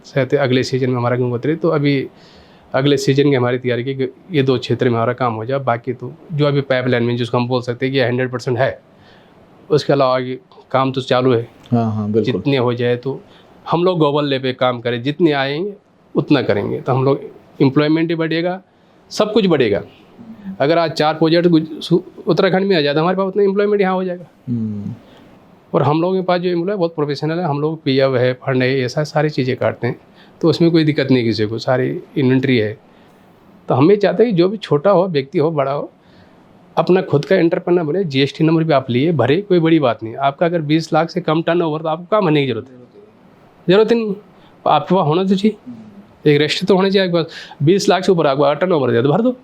Speaker 3: शायद अगले सीजन में हमारा गंगोत्री। तो अभी अगले सीजन की हमारी तैयारी की ये 2 क्षेत्र में हमारा काम हो जाए, बाकी तो जो अभी पाइपलाइन में जिसको हम बोल सकते हैं कि 100% है, उसके अलावा आगे काम तो चालू है।
Speaker 2: हाँ बिल्कुल।
Speaker 3: जितने हो जाए तो हम लोग ग्लोबल लेवल पे काम करें, जितने आएंगे उतना करेंगे तो हम लोग एम्प्लॉयमेंट भी बढ़ेगा, सब कुछ बढ़ेगा। अगर आज 4 प्रोजेक्ट उत्तराखंड में आ जाता हमारे पास, उतना एम्प्लॉयमेंट यहाँ हो जाएगा। और हम लोगों के पास जो एम्प्लॉय बहुत प्रोफेशनल है, हम लोग पीएफ है, फंड है, ऐसा सारी चीज़ें काटते हैं, तो उसमें कोई दिक्कत नहीं किसी को, सारी इन्वेंट्री है। तो हम ये चाहते हैं कि जो भी छोटा हो, व्यक्ति हो, बड़ा हो, अपना खुद का एंटरप्रेन्योर बने। जीएसटी नंबर भी आप लिए भरे, कोई बड़ी बात नहीं। आपका अगर 20 लाख से कम टर्नओवर, तो आपको काम भरने की जरूरत नहीं, आपके पास होना तो चाहिए, एक रजिस्टर तो होना चाहिए आपके पास। 20 लाख से ऊपर आपको टर्नओवर दिया तो भर दो,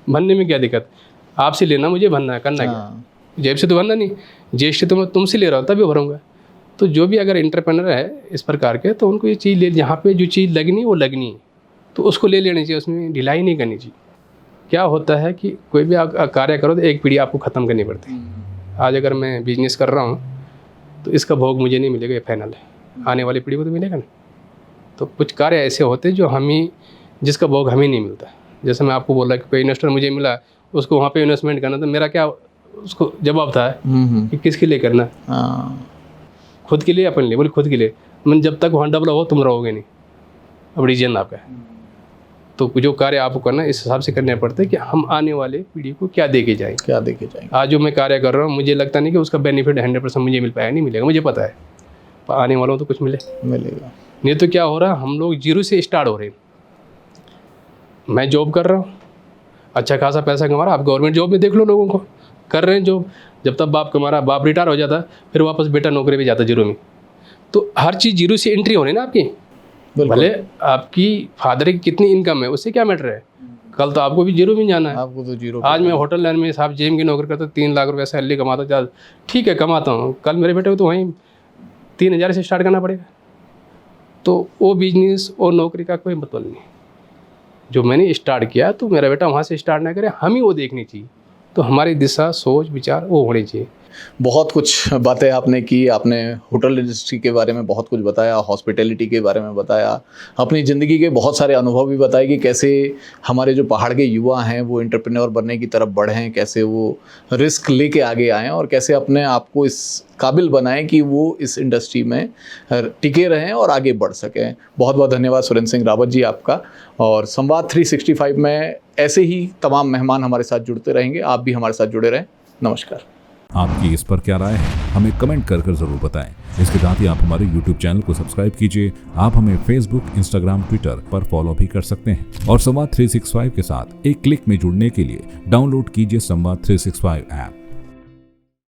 Speaker 3: भरने में क्या दिक्कत? आपसे लेना, मुझे भरना है, करना क्या? जेब से तो भरना नहीं, जीएसटी तो मैं तुमसे ले रहा हूँ तभी भरूंगा। तो जो भी अगर एंटरप्रेन्योर है इस प्रकार के, तो उनको ये चीज़ ले, जहाँ पे जो चीज़ लगनी वो लगनी है, तो उसको ले लेनी चाहिए, उसमें ढिलाई नहीं करनी चाहिए। क्या होता है कि कोई भी कार्य करो तो एक पीढ़ी आपको ख़त्म करनी पड़ती है। आज अगर मैं बिजनेस कर रहा हूँ तो इसका भोग मुझे नहीं मिलेगा, ये फाइनल है, आने वाली पीढ़ी को तो मिलेगा ना। तो कुछ कार्य ऐसे होते हैं जो हमें, जिसका भोग हमें नहीं मिलता। जैसे मैं आपको बोल रहा कि कोई इन्वेस्टर मुझे मिला, उसको वहाँ पे इन्वेस्टमेंट करना, तो मेरा क्या उसको जवाब था कि किसके लिए करना, खुद के लिए, अपन लिए, बोले खुद के लिए। मैं जब तक वहाँ डबल हो तुम रहोगे नहीं, अब रीजन आपका है। तो जो कार्य आपको करना है इस हिसाब से करने पड़ते हैं कि हम आने वाले पीढ़ी को क्या दे के जाएंगे। आज जो मैं कार्य कर रहा हूँ, मुझे लगता नहीं कि उसका बेनिफिट 100% मुझे मिल पाया, नहीं मिलेगा, मुझे पता है, पर आने वालों तो कुछ मिलेगा। नहीं तो क्या हो रहा है, हम लोग जीरो से स्टार्ट हो रहे हैं। मैं जॉब कर रहा हूँ, अच्छा खासा पैसा कमा रहा, आप गवर्नमेंट जॉब में देख लो, लोगों को कर रहे हैं जॉब। जब तक बाप कमा रहा, बाप रिटायर हो जाता, फिर वापस बेटा नौकरी पे जाता जीरो में। तो हर चीज़ जीरो से एंट्री होनी ना आपकी। भले आपकी फादर की कितनी इनकम है, उससे क्या मैटर है, कल तो आपको भी जीरो में जाना है। आपको तो जीरो। आज मैं होटल लाइन में साहब जेम की नौकरी करता, 3 लाख रुपये सैलरी कमाता, ज़्यादा ठीक है कमाता हूँ, कल मेरे बेटे को तो वहीं 3000 से स्टार्ट करना पड़ेगा। तो वो बिजनेस और नौकरी का कोई मतलब नहीं। जो मैंने स्टार्ट किया तो मेरा बेटा वहाँ से स्टार्ट ना करे, हम ही वो देखनी चाहिए। तो हमारी दिशा, सोच, विचार वो होनी चाहिए।
Speaker 2: बहुत कुछ बातें आपने की, आपने होटल इंडस्ट्री के बारे में बहुत कुछ बताया, हॉस्पिटैलिटी के बारे में बताया, अपनी ज़िंदगी के बहुत सारे अनुभव भी बताए कि कैसे हमारे जो पहाड़ के युवा हैं वो एंटरप्रेन्योर बनने की तरफ बढ़ें, कैसे वो रिस्क लेके आगे आएँ और कैसे अपने आप को इस काबिल बनाएं कि वो इस इंडस्ट्री में टिके रहें और आगे बढ़ सकें। बहुत बहुत धन्यवाद सुरेंद्र सिंह रावत जी आपका। और संवाद 365 में ऐसे ही तमाम मेहमान हमारे साथ जुड़ते रहेंगे, आप भी हमारे साथ जुड़े रहें। नमस्कार।
Speaker 1: आपकी इस पर क्या राय है, हमें कमेंट कर ज़रूर बताएं। इसके साथ ही आप हमारे YouTube चैनल को सब्सक्राइब कीजिए। आप हमें Facebook, Instagram, Twitter पर फॉलो भी कर सकते हैं। और संवाद 365 के साथ एक क्लिक में जुड़ने के लिए डाउनलोड कीजिए संवाद 365 ऐप।